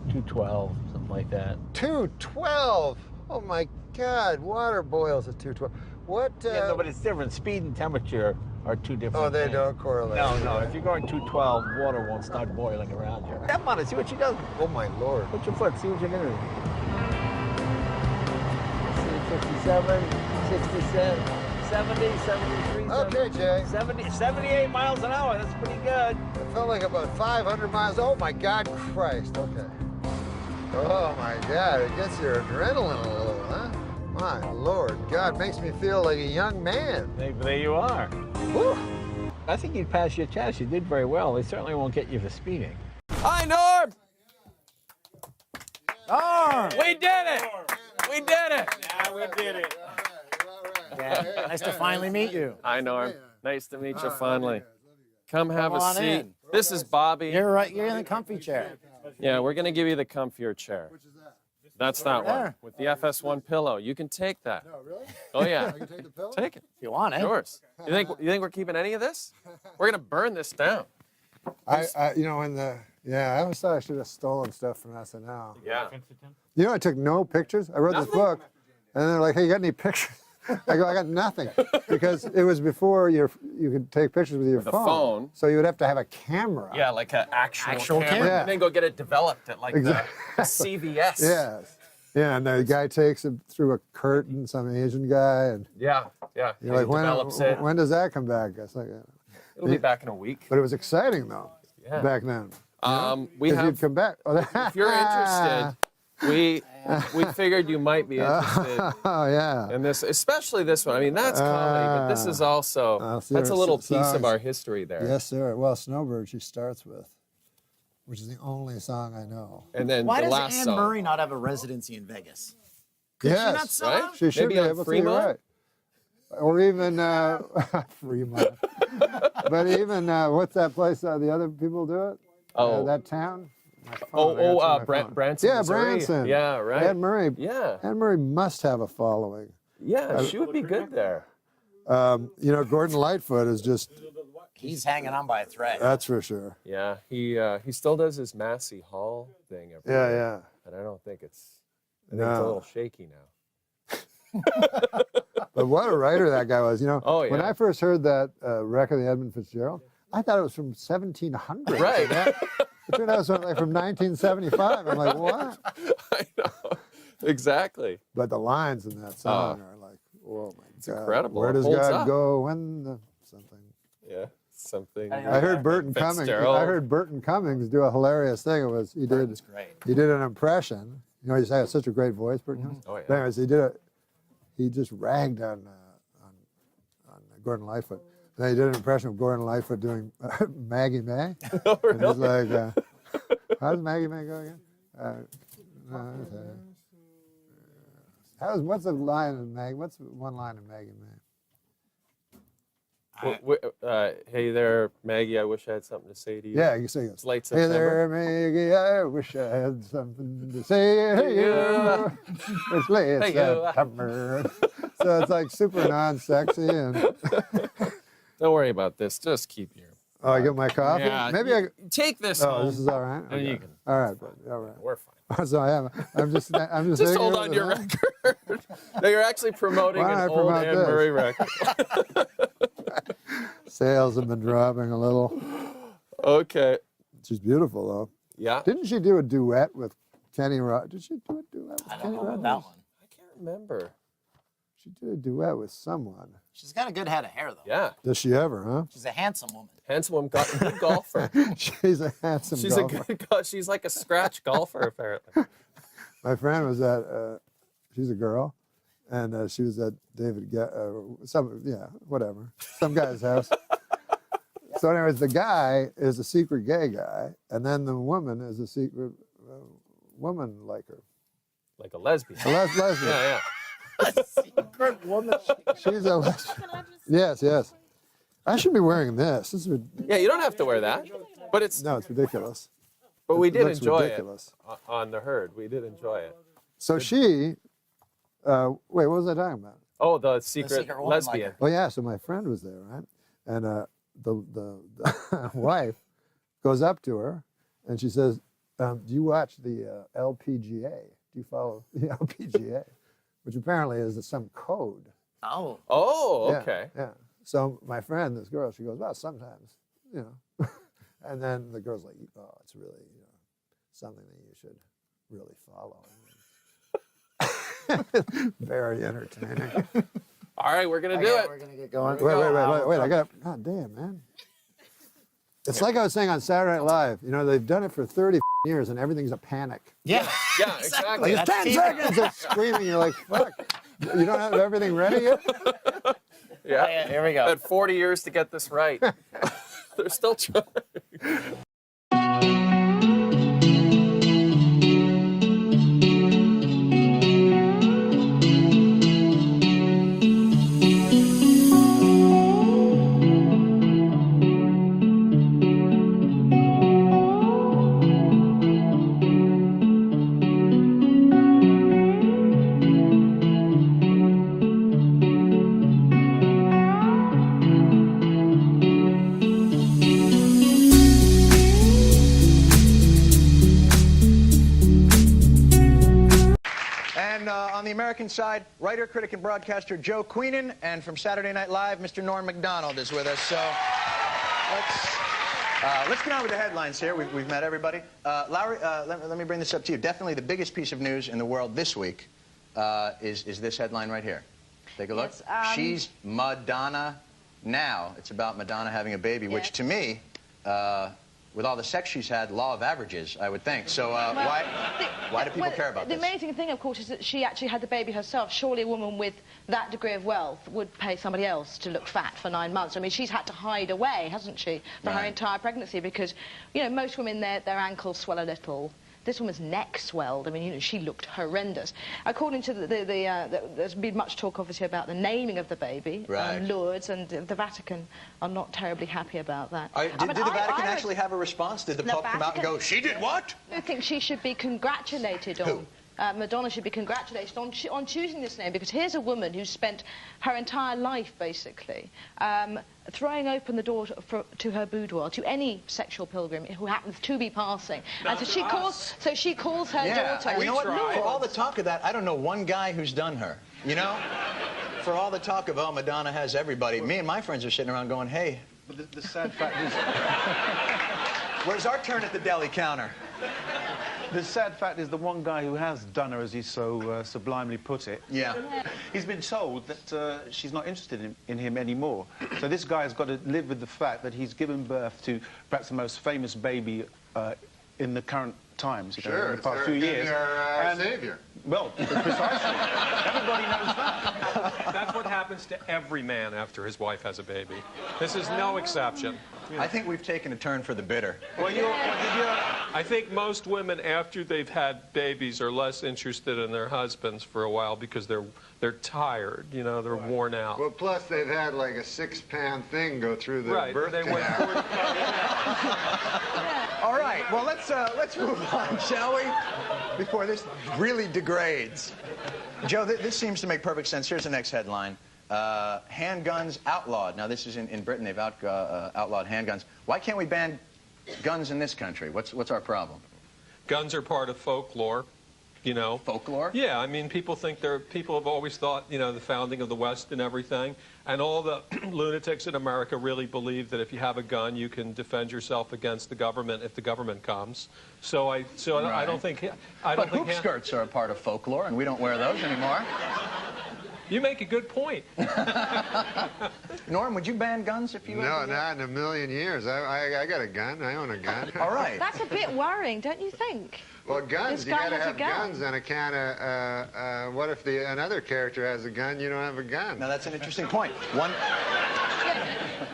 212, something like that. 212? Oh my God! Water boils at 212. What? Yeah, no, but it's different. Speed and temperature are two different. Oh, they things. don't correlate. No. If you're going 212, water won't start boiling around you. Step on it. See what she does. Oh my Lord! Put your foot. See what you're gonna do. 57, 67, 70, 73, Okay, Jay. 78 miles an hour. That's pretty good. It felt like about 500 miles. Oh my God, Christ. Okay. Oh my God, it gets your adrenaline a little, huh? My Lord, God, makes me feel like a young man. There you are. Whew. I think you'd pass your test. You did very well. They certainly won't get you for speeding. Hi, Norm. Norm. We did it. We did it. Yeah, we did it. Yeah. Nice to finally meet you. Hi, Norm. Nice to meet you finally. Come have Come a on seat. in. This is Bobby. You're right. You're in the comfy chair. Yeah, we're going to give you the comfier chair. That's that one with the FS1 pillow. You can take that. No, really? Oh yeah. I can take the pillow? Take it. If you want it. Yours. You think we're keeping any of this? We're going to burn this down. I always thought I should have stolen stuff from SNL. Yeah. You know, I took no pictures. I wrote this book, and they're like, "Hey, you got any pictures?" I go, "I got nothing," because it was before you could take pictures with your With a phone. So you would have to have a camera. Yeah, like an actual camera. Yeah. And then go get it developed at like the CVS. Yes. Yeah, and the guy takes it through a curtain, some Asian guy, and Yeah. you're He like, develops it. when does that come back? It's like, It'll be back in a week. But it was exciting though, Yeah. back then. We 'Cause have. you'd come back. Oh, If you're interested, we figured you might be interested. Oh yeah. in this, especially this one. I mean, that's comedy, but this is also that's a little piece of our history there. Yes, sir. Well, Snowbird she starts with, which is the only song I know. And then Why the does last Anne song. Murray not have a residency in Vegas? Could she not Yes, sell right? out? she should Maybe be on able to. Fremont? You're right. Or even Fremont. But even what's that place? The other people do it. Oh. That town. Branson. Yeah, Missouri. Branson. Yeah, right. Anne Murray. Yeah. Anne Murray must have a following. Yeah, she would be good there. You know, Gordon Lightfoot is just. He's hanging on by a thread. That's for sure. Yeah, he still does his Massey Hall thing every Yeah, year, yeah. And I don't think it's. I think it's a No. little shaky now. But what a writer that guy was. You know, Oh, when yeah. I first heard that record of Edmund Fitzgerald, I thought it was from 1700. Right. It turned out it was like from 1975. I'm like, what? Exactly. But the lines in that song are like, oh my God. incredible. Where It does holds God up. go when the something? Yeah, something. I heard Burton Cummings. Fitzgerald. I heard Burton Cummings do a hilarious thing. It was he did. Great. He did an impression. You know, he's had such a great voice, Burton Cummings. Oh, yeah. But anyways, he just ragged on Gordon Lightfoot. Then he did an impression of Gordon Lightfoot doing Maggie May. Oh, And he's really? like, how does Maggie May go again? What's the line in Maggie? What's one line in Maggie May? Hey there, Maggie. I wish I had something to say to you. Yeah, you sing it. It's late Hey September. there, Maggie, I wish I had something to say to you. It's late Hey, you. September. So it's like super non-sexy and. Don't worry about this. Just keep your. Oh, I get my coffee? Yeah, Maybe I. take this. Oh, home, this is all right. and you Okay. can. All right, buddy. All right. We're fine. So I'm just. Just sitting hold here on with your it. record. No, you're actually promoting Why an don't I old promote Anne this? Murray record. Sales have been dropping a little. Okay. She's beautiful though. Yeah. Didn't she do a duet with Kenny Rogers? Did she do a duet with Kenny Rogers? That one. I can't remember. She did a duet with someone. She's got a good head of hair, though. Yeah. Does she ever, huh? She's a handsome woman. Handsome woman, good golfer. She's a handsome She's golfer. a good. She's like a scratch golfer, apparently. My friend was at. She's a girl, and she was at David. Some guy's house. So, anyways, the guy is a secret gay guy, and then the woman is a secret woman like her. Like a lesbian. A lesbian. Yeah, Secret woman. She's a lesbian. Yes, yes. I should be wearing this. This is yeah. You don't have to wear that, but it's. No, it's ridiculous. But we It did looks enjoy ridiculous. it on the herd. We did enjoy it. So she. Wait, what was I talking about? Oh, the secret secret woman lesbian. Oh yeah, so my friend was there, right? And the wife goes up to her, and she says, "Do you watch the LPGA? Do you follow the LPGA?" Which apparently is some code. Oh. Oh, Yeah, okay. Yeah. So my friend, this girl, she goes, "Well, sometimes, you know." And then the girl's like, "Oh, it's really, something that you should really follow." Very entertaining. All right, we're gonna do Okay, it. we're gonna get going. Wait! I got. God damn, man. It's like I was saying on Saturday Night Live. You know, they've done it for 30 years, and everything's a panic. Yeah. Yeah, exactly. Like, it's 10 seconds. They're screaming. You're like, fuck. You don't have everything ready yet? Yeah. Here we go. Had 40 years to get this right. They're still trying. And on the American side, writer, critic, and broadcaster Joe Queenan, and from Saturday Night Live, Mr. Norm Macdonald is with us. So let's get on with the headlines here. We've met everybody. Lowry, let me bring this up to you. Definitely the biggest piece of news in the world this week is this headline right here. Take a look. Yes, She's Madonna now. It's about Madonna having a baby, which to me, with all the sex she's had, law of averages, I would think. So why do people care about the this? amazing thing, of course, is that she actually had the baby herself. Surely a woman with that degree of wealth would pay somebody else to look fat for 9 months. I mean, she's had to hide away, hasn't she, for her entire pregnancy because, you know, most women, their ankles swell a little. This woman's neck swelled. I mean, you know, she looked horrendous. According to there's been much talk, obviously, about the naming of the baby, Right. Lourdes, and the Vatican are not terribly happy about that. Did the Vatican actually have a response? Did the Pope come out and go, she did what? I think she should be congratulated on. Madonna should be congratulated on choosing this name, because here's a woman who spent her entire life, basically, throwing open the door to her boudoir to any sexual pilgrim who happens to be passing. And so she calls her daughter. You know what? For all the talk of that, I don't know one guy who's done her. You know? For all the talk of, oh, Madonna has everybody, me and my friends are sitting around going, hey. But the sad fact is... Where's our turn at the deli counter? The sad fact is the one guy who has done her, as he so sublimely put it, he's been told that she's not interested in him anymore. So this guy has got to live with the fact that he's given birth to perhaps the most famous baby in the current times, you know, in the past few years. Our savior. Well, precisely. Everybody knows that. That's what happens to every man after his wife has a baby. This is no exception. I think we've taken a turn for the bitter. Well, I think most women, after they've had babies, are less interested in their husbands for a while because they're tired, you know, they're worn out. Well, plus they've had like a 6-pound thing go through the birth canal. All right, well, let's move on, shall we? Before this really degrades. Joe, this seems to make perfect sense. Here's the next headline. Handguns outlawed. Now, this is in Britain. They've outlawed handguns. Why can't we ban guns in this country? What's our problem? Guns are part of folklore, you know. Folklore? Yeah, I mean, people have always thought, you know, the founding of the West and everything, and all the lunatics in America really believe that if you have a gun, you can defend yourself against the government if the government comes. So I don't think... Hoop skirts are a part of folklore, and we don't wear those anymore. You make a good point. Norm, would you ban guns if you... No, not in a million years. I got a gun. I own a gun. All right. That's a bit worrying, don't you think? Well, guns, This you guy got to has a have gun. guns on account of, what if another character has a gun, you don't have a gun? Now, that's an interesting point.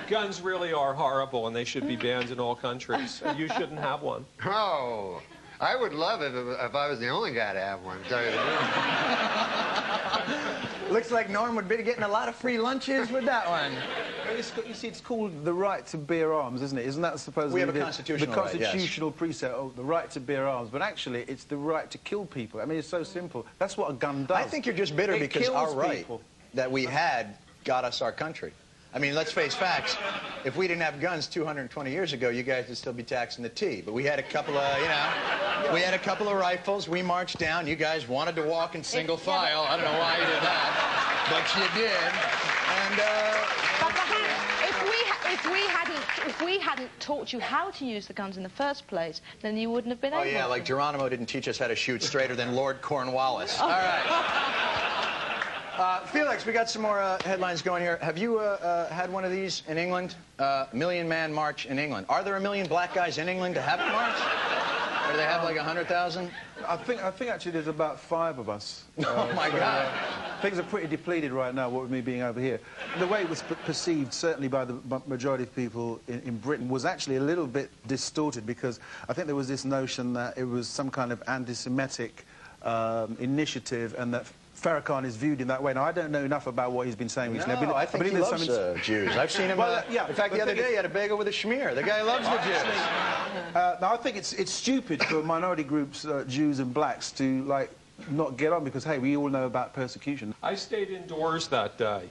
Guns really are horrible, and they should be banned in all countries. You shouldn't have one. Oh, I would love it if I was the only guy to have one, to tell you the truth. Looks like Norm would be getting a lot of free lunches with that one. You see, it's called the right to bear arms, isn't it? Isn't that supposedly We have a constitutional right, yes. constitutional precept? Oh, the right to bear arms. But actually, it's the right to kill people. I mean, it's so simple. That's what a gun does. I think you're just bitter because kills our right people. that we had got us our country. I mean, let's face facts. If we didn't have guns 220 years ago, you guys would still be taxing the tea. But we had a couple of, you know, we had a couple of rifles. We marched down. You guys wanted to walk in single file. I don't know why you did that, but you did. And If we hadn't taught you how to use the guns in the first place, then you wouldn't have been able to. Oh, yeah, like Geronimo didn't teach us how to shoot straighter than Lord Cornwallis. All right. Felix, we got some more headlines going here. Have you had one of these in England? Million Man March in England. Are there a million black guys in England to have a march? Or do they have like 100,000? I think actually there's about 5 of us. Oh, my God. Things are pretty depleted right now, what with me being over here. The way it was perceived, certainly by the majority of people in Britain, was actually a little bit distorted, because I think there was this notion that it was some kind of anti-Semitic initiative, and that Farrakhan is viewed in that way. Now, I don't know enough about what he's been saying recently. No, I think he loves Jews. I've seen him. Well, yeah, in fact, the other day he had a bagel with a schmear. The guy loves the Jews. Now, I think it's stupid for minority groups, Jews and blacks, to like not get on, because hey, we all know about persecution. I stayed indoors that day.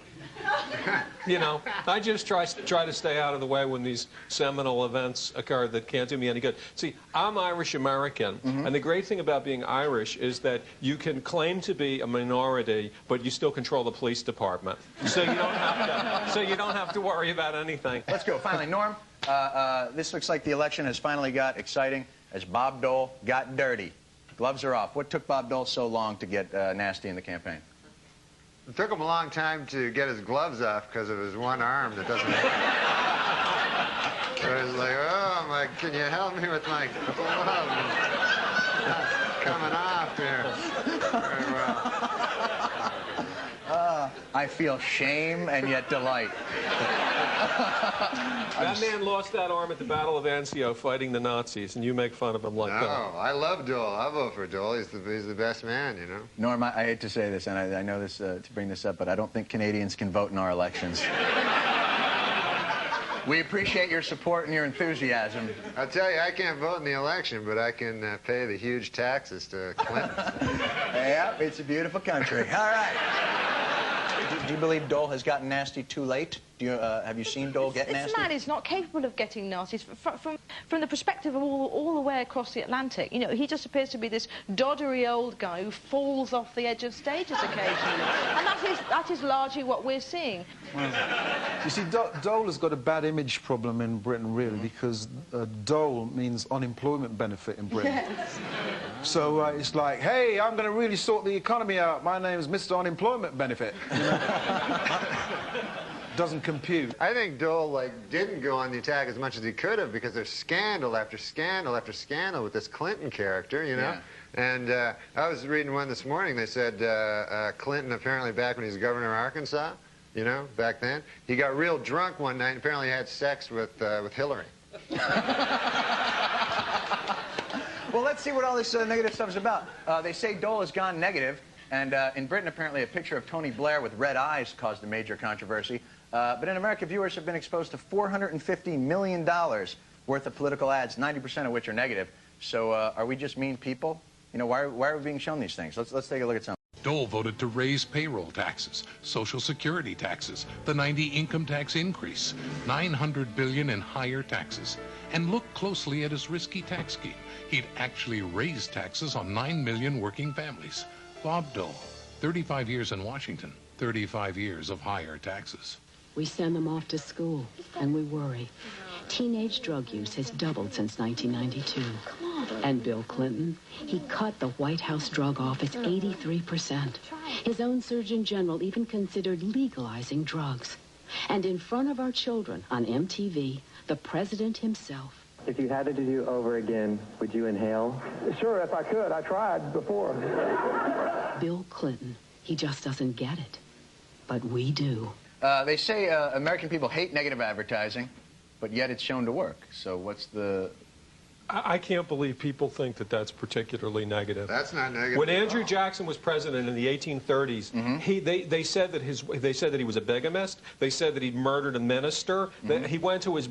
You know, I just try to stay out of the way when these seminal events occur that can't do me any good. See, I'm Irish-American, and the great thing about being Irish is that you can claim to be a minority, but you still control the police department. So you don't have to worry about anything. Let's go. Finally, Norm, this looks like the election has finally got exciting as Bob Dole got dirty. Gloves are off. What took Bob Dole so long to get nasty in the campaign? It took him a long time to get his gloves off because of his one arm that doesn't... So I was like, oh, can you help me with my glove? Coming off here. Very well. I feel shame and yet delight. That man lost that arm at the Battle of Anzio fighting the Nazis, and you make fun of him like that. No, I love Dole. I vote for Dole. He's the best man, you know. Norm, I hate to say this, and I know this to bring this up, but I don't think Canadians can vote in our elections. We appreciate your support and your enthusiasm. I'll tell you, I can't vote in the election, but I can pay the huge taxes to Clinton. Yeah, it's a beautiful country. All right. Do you believe Dole has gotten nasty too late? Have you seen Dole get nasty? This man is not capable of getting nasty. From the perspective of all the way across the Atlantic, you know, he just appears to be this doddery old guy who falls off the edge of stages occasionally. And that is largely what we're seeing. Well, you see, Dole has got a bad image problem in Britain, really, because Dole means unemployment benefit in Britain. Yes. So it's like, hey, I'm going to really sort the economy out. My name's Mr. Unemployment Benefit. You know? Doesn't compute. I think Dole didn't go on the attack as much as he could have because there's scandal after scandal after scandal with this Clinton character, you know. Yeah. And I was reading one this morning. They said Clinton, apparently back when he was governor of Arkansas, you know, back then, he got real drunk one night and apparently had sex with Hillary. Well, let's see what all this negative stuff is about. They say Dole has gone negative, and in Britain, apparently, a picture of Tony Blair with red eyes caused a major controversy. But in America, viewers have been exposed to $450 million worth of political ads, 90% of which are negative. So are we just mean people? You know, why are we being shown these things? Let's take a look at some. Dole voted to raise payroll taxes, Social Security taxes, the 90 income tax increase, $900 billion in higher taxes. And look closely at his risky tax scheme. He'd actually raised taxes on 9 million working families. Bob Dole, 35 years in Washington, 35 years of higher taxes. We send them off to school, and we worry. Teenage drug use has doubled since 1992. And Bill Clinton, he cut the White House drug office 83%. His own Surgeon General even considered legalizing drugs. And in front of our children on MTV, the president himself. If you had it to do over again, would you inhale? Sure, if I could. I tried before. Bill Clinton, he just doesn't get it. But we do. They say American people hate negative advertising, but yet it's shown to work. So what's the... I can't believe people think that that's particularly negative. That's not negative. When Andrew Jackson was president in the 1830s, they said that he was a bigamist. They said that he'd murdered a minister. That he went to his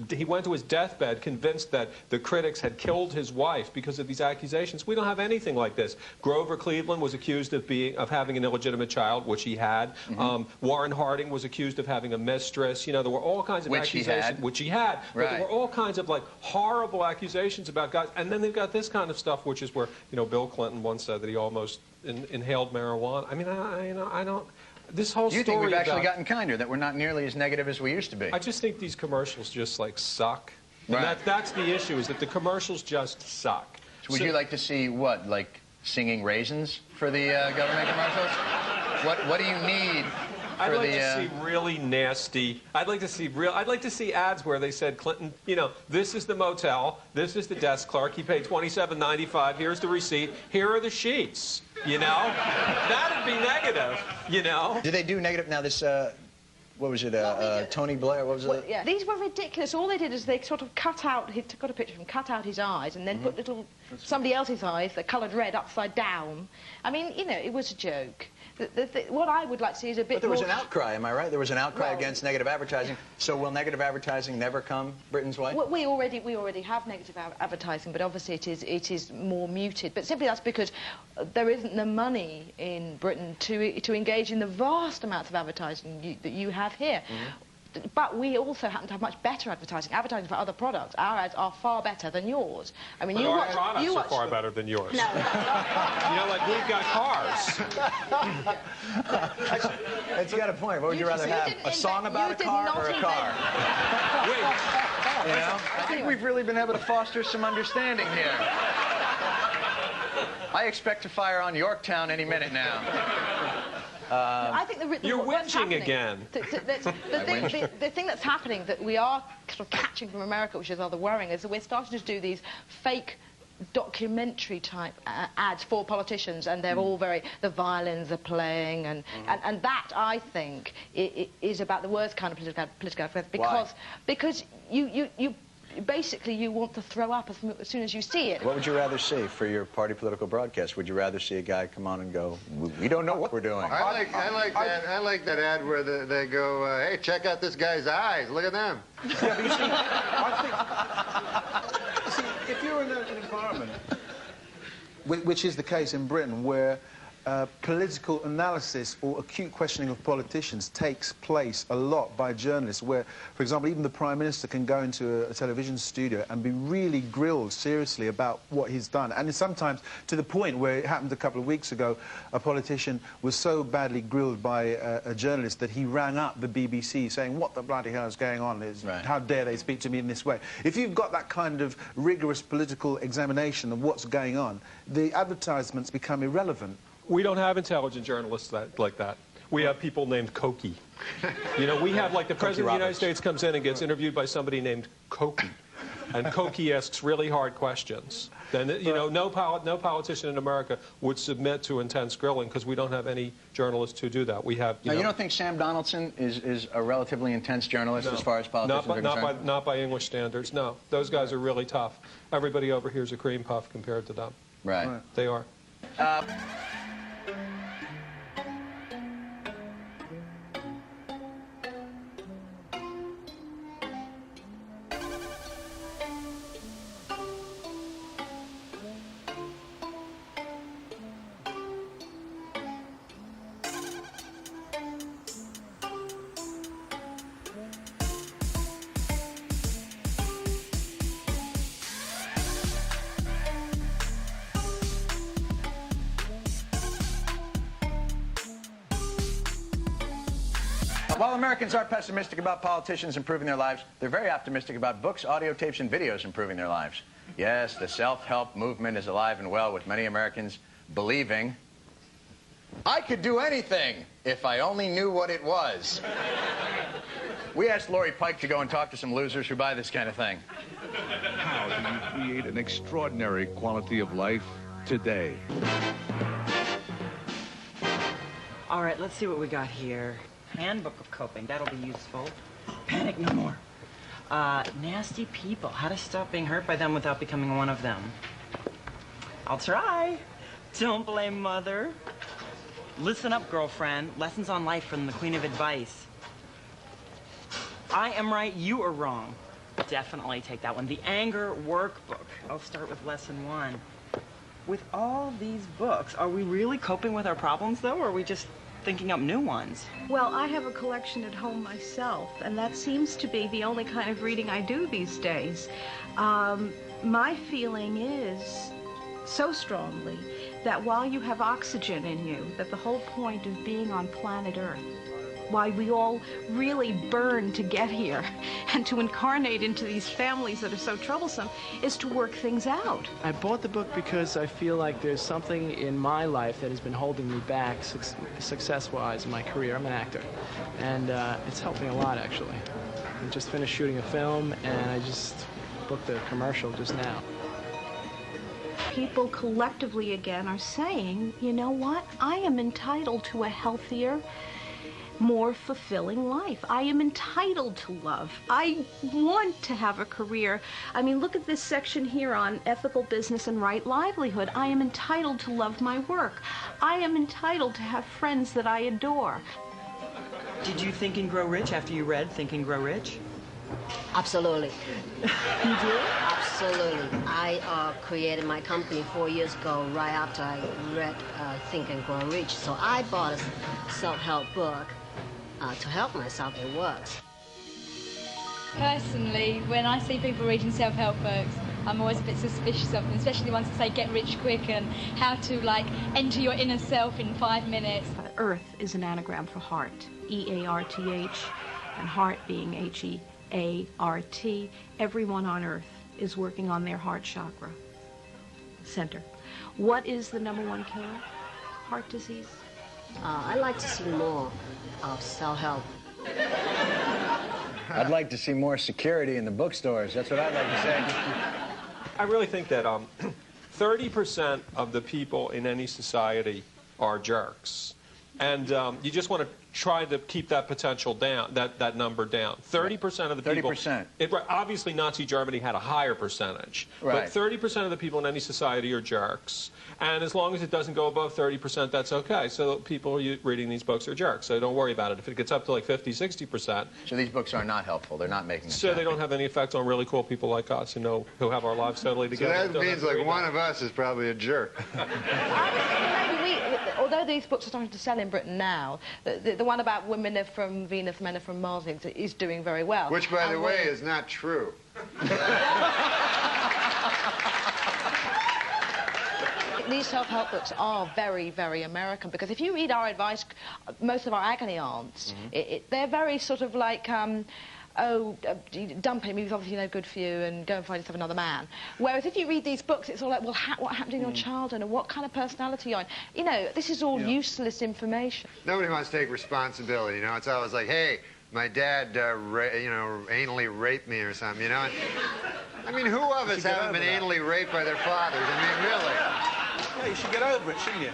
deathbed convinced that the critics had killed his wife because of these accusations. We don't have anything like this. Grover Cleveland was accused of having an illegitimate child, which he had. Warren Harding was accused of having a mistress. You know, there were all kinds of accusations, which he had. But there were all kinds of horrible accusations about guys, and then they've got this kind of stuff, which is where, you know, Bill Clinton once said that he almost inhaled marijuana. I mean, I don't. This whole story. You think we've actually gotten kinder, that we're not nearly as negative as we used to be? I just think these commercials just suck. And that's the issue, is that the commercials just suck. So would you like to see what, like singing raisins for the government commercials? What do you need? I'd like to see really nasty. I'd like to see ads where they said, Clinton, you know, this is the motel, this is the desk clerk. He paid $27.95. Here's the receipt. Here are the sheets. You know, that'd be negative. You know. Did they do negative? Now this. What was it? Tony Blair. What was it? Yeah, these were ridiculous. All they did is they sort of cut out. He got a picture of him, cut out his eyes, and then put somebody else's eyes, that coloured red, upside down. I mean, you know, it was a joke. What I would like to see is a bit more... But there was an outcry, am I right? There was an outcry against negative advertising. So will negative advertising never come Britain's way? We already have negative advertising, but obviously it is more muted. But simply that's because there isn't the money in Britain to engage in the vast amounts of advertising that you have here. But we also happen to have much better advertising for other products. Our ads are far better than yours. I mean, our products are far better than yours. No. You know, like we've got cars. It's got a point. What would you rather have? A song about a car or a car? You know? I think we've really been able to foster some understanding here. I expect to fire on Yorktown any minute now. I think you're whinging again. The thing that's happening that we are sort of catching from America, which is rather worrying, is that we're starting to do these fake documentary type ads for politicians, and they're all very, the violins are playing, and that, I think, is about the worst kind of political advertising, because you basically you want to throw up as soon as you see it. What would you rather see for your party political broadcast? Would you rather see a guy come on and go, we don't know what we're doing? I like that ad where they go, hey, check out this guy's eyes. Look at them. Yeah, but you see, I think, see, if you're in an environment, which is the case in Britain, where political analysis or acute questioning of politicians takes place a lot by journalists, where, for example, even the Prime Minister can go into a television studio and be really grilled seriously about what he's done. And sometimes to the point where it happened a couple of weeks ago, a politician was so badly grilled by a journalist that he rang up the BBC saying, what the bloody hell is going on? How dare they speak to me in this way? If you've got that kind of rigorous political examination of what's going on, the advertisements become irrelevant. We don't have intelligent journalists like that. We have people named Cokie. You know, we have, like, the President of the United States comes in and gets interviewed by somebody named Cokie. And Cokie asks really hard questions. Then, you know, no politician in America would submit to intense grilling because we don't have any journalists who do that. We have, you don't think Sam Donaldson is a relatively intense journalist as far as politicians are concerned? Not by English standards, no. Those guys are really tough. Everybody over here is a cream puff compared to them. Right. They are. While Americans are pessimistic about politicians improving their lives, they're very optimistic about books, audio tapes, and videos improving their lives. Yes, the self-help movement is alive and well, with many Americans believing, I could do anything if I only knew what it was. We asked Lori Pike to go and talk to some losers who buy this kind of thing. How do you create an extraordinary quality of life today? All right, let's see what we got here. Handbook of coping, that'll be useful. Panic no more. Nasty people, how to stop being hurt by them without becoming one of them. I'll try. Don't blame mother. Listen up, girlfriend. Lessons on life from the Queen of Advice. I am right, you are wrong. Definitely take that one. The Anger Workbook. I'll start with lesson 1. With all these books, are we really coping with our problems, though, or are we just thinking up new ones? Well, I have a collection at home myself, and that seems to be the only kind of reading I do these days. My feeling is so strongly that while you have oxygen in you, that the whole point of being on planet Earth, why we all really burn to get here and to incarnate into these families that are so troublesome, is to work things out. I bought the book because I feel like there's something in my life that has been holding me back success-wise in my career. I'm an actor, and it's helped me a lot, actually. I just finished shooting a film, and I just booked a commercial just now. People collectively again are saying, you know what, I am entitled to a healthier, more fulfilling life. I am entitled to love. I want to have a career. I mean, look at this section here on ethical business and right livelihood. I am entitled to love my work. I am entitled to have friends that I adore. Did you think and grow rich after you read Think and Grow Rich? Absolutely. You did? Absolutely. I created my company 4 years ago, right after I read Think and Grow Rich. So I bought a self-help book to help myself. It works. Personally, when I see people reading self-help books, I'm always a bit suspicious of them, especially the ones that say get rich quick and how to, like, enter your inner self in 5 minutes. Earth is an anagram for heart, E-A-R-T-H, and heart being H-E-A-R-T. Everyone on Earth is working on their heart chakra center. What is the #1 killer? Heart disease. I'd like to see more of self-help. I'd like to see more security in the bookstores. That's what I'd like to say. I really think that 30% of the people in any society are jerks. And you just want to try to keep that potential down, that number down. 30% of the people... 30%. Obviously, Nazi Germany had a higher percentage. Right. But 30% of the people in any society are jerks. And as long as it doesn't go above 30%, that's okay. So people reading these books are jerks. So don't worry about it. If it gets up to like 50, 60%... So these books are not helpful. They're not making us So happy. they don't have any effect on really cool people like us who have our lives totally together. So that means like one of us is probably a jerk. Although these books are starting to sell in Britain now, the one about women are from Venus, men are from Mars is doing very well. Which, by the way, is not true. These self-help books are very, very American, because if you read our advice, most of our agony aunts, they're very sort of like, dump him, he was obviously no good for you, and go and find yourself another man. Whereas if you read these books, it's all like, well, what happened in your childhood, and what kind of personality you're in. You know, this is all useless information. Nobody wants to take responsibility, you know? It's always like, hey, my dad, anally raped me or something, you know? And, I mean, who of us haven't been anally raped by their fathers? I mean, really. Yeah, you should get over it, shouldn't you?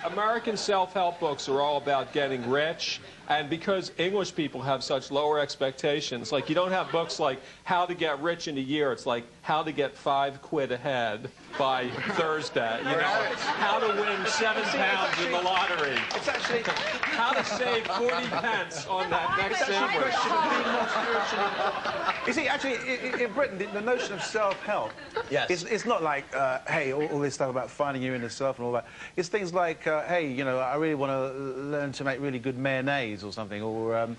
American self-help books are all about getting rich, and because English people have such lower expectations, like you don't have books like How to Get Rich in a Year, it's like How to Get 5 quid ahead by Thursday, you know, How to Win 7 pounds in the lottery. It's actually... How to save 40 pence on that next sandwich. You see, actually, in Britain, the notion of self-help, it's not like, hey, all this stuff about finding your inner self and all that. It's things like, hey, you know, I really want to learn to make really good mayonnaise or something, or...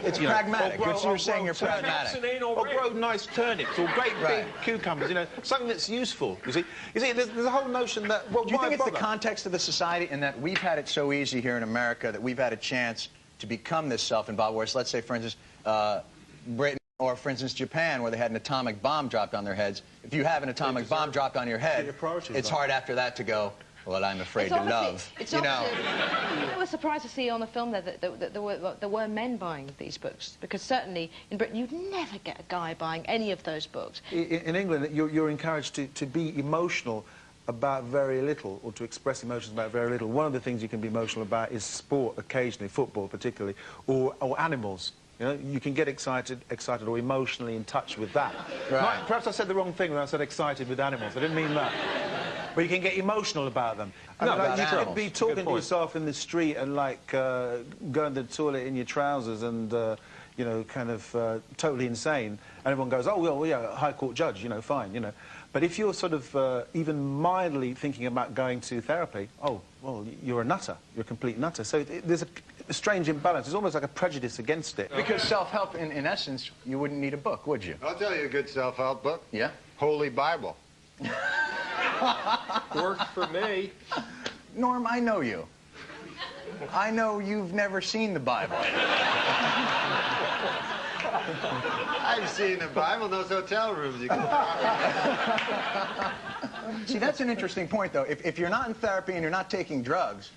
it's pragmatic. You're saying you're pragmatic. Or grow nice turnips, or great big cucumbers, you know, something that's useful, you see. You see, there's a whole notion that, well, do you why think it's bother? the context of the society in that we've had it so easy here in America that we've had a chance to become this self-involved, whereas, let's say, for instance, Britain or, for instance, Japan, where they had an atomic bomb dropped on their heads. If you have an atomic bomb dropped on your head, it's hard after that to go, well, I'm afraid to love. You know. I was surprised to see on the film that there were men buying these books, because certainly in Britain you'd never get a guy buying any of those books. In England, you're encouraged to be emotional about very little, or to express emotions about very little. One of the things you can be emotional about is sport, occasionally, football particularly, or animals. You know, you can get excited or emotionally in touch with that. Right. Perhaps I said the wrong thing when I said excited with animals. I didn't mean that. But you can get emotional about them. You could be talking to yourself in the street and, like, going to the toilet in your trousers and, you know, kind of totally insane. And everyone goes, oh, well, yeah, High Court judge, you know, fine, you know. But if you're sort of even mildly thinking about going to therapy, oh, well, you're a nutter. You're a complete nutter. So there's a strange imbalance. There's almost like a prejudice against it. Because self-help, in essence, you wouldn't need a book, would you? I'll tell you a good self-help book. Yeah? Holy Bible. Worked for me. Norm, I know you. I know you've never seen the Bible. I've seen the Bible, those hotel rooms you can... See, that's an interesting point, though. If you're not in therapy and you're not taking drugs,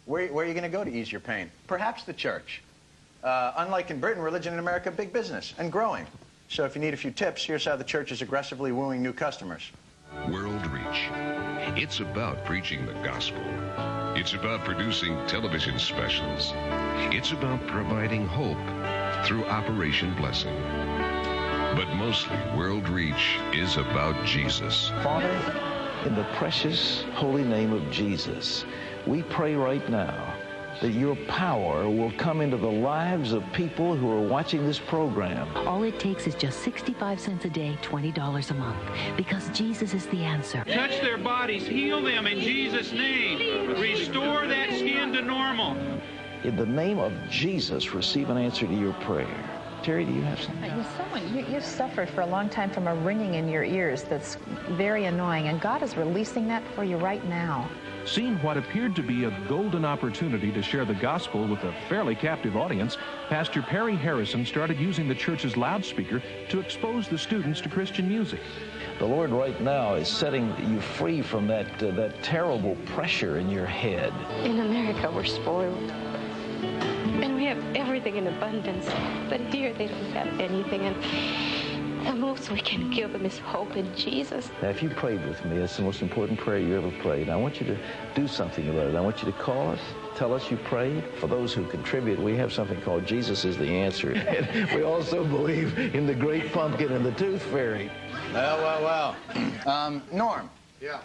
where are you going to go to ease your pain? Perhaps the church. Unlike in Britain, religion in America, big business and growing. So if you need a few tips, here's how the church is aggressively wooing new customers. World Reach. It's about preaching the gospel. It's about producing television specials. It's about providing hope through Operation Blessing. But mostly, World Reach is about Jesus. Father, in the precious holy name of Jesus, we pray right now that your power will come into the lives of people who are watching this program. All it takes is just 65 cents a day, $20 a month, because Jesus is the answer. Touch their bodies, heal them in Jesus' name. Restore that skin to normal. In the name of Jesus, receive an answer to your prayer. Terry, do you have something? You've suffered for a long time from a ringing in your ears that's very annoying, and God is releasing that for you right now. Seeing what appeared to be a golden opportunity to share the gospel with a fairly captive audience, Pastor Perry Harrison started using the church's loudspeaker to expose the students to Christian music. The Lord right now is setting you free from that terrible pressure in your head. In America, we're spoiled. And we have everything in abundance. But here, they don't have anything. And And also we can give them is hope in Jesus. Now, if you prayed with me, it's the most important prayer you ever prayed. I want you to do something about it. I want you to call us, tell us you prayed. For those who contribute, we have something called Jesus is the Answer. And we also believe in the Great Pumpkin and the Tooth Fairy. Well. Norm. Yeah.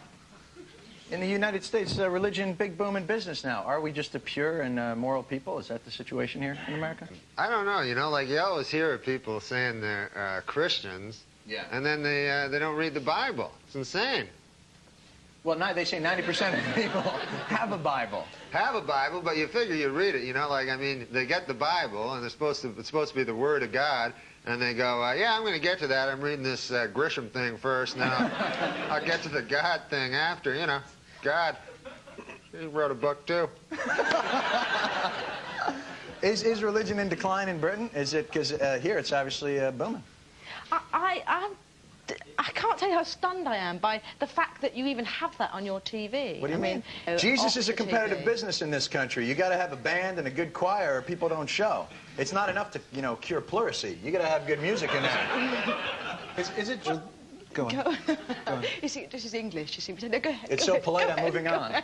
In the United States, religion, big boom in business now. Are we just a pure and moral people? Is that the situation here in America? I don't know. You know, like you always hear people saying they're Christians, yeah, and then they don't read the Bible. It's insane. Well, they say 90% of people have a Bible. Have a Bible, but you figure you read it. You know, like I mean, they get the Bible, and it's supposed to be the Word of God. And they go, yeah, I'm going to get to that. I'm reading this Grisham thing first, and then I'll get to the God thing after, you know. God, he wrote a book, too. Is religion in decline in Britain? Is it, because here it's obviously booming. I can't tell you how stunned I am by the fact that you even have that on your TV. What do you mean? Jesus is a competitive business in this country. You got to have a band and a good choir or people don't show. It's not enough to, you know, cure pleurisy. You got to have good music in there. Is it just... Go on. Go on. You see, this is English. You see, no, go ahead. It's so polite, I'm moving on.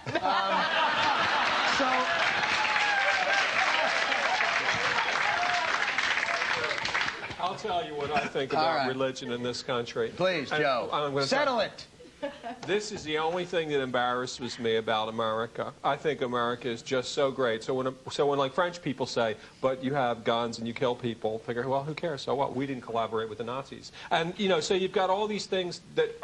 I'll tell you what I think about religion in this country. Please, Joe. I'm gonna settle it. This is the only thing that embarrasses me about America. I think America is just so great. So when like French people say, but you have guns and you kill people, figure, well, who cares? So what? We didn't collaborate with the Nazis. And, you know, so you've got all these things that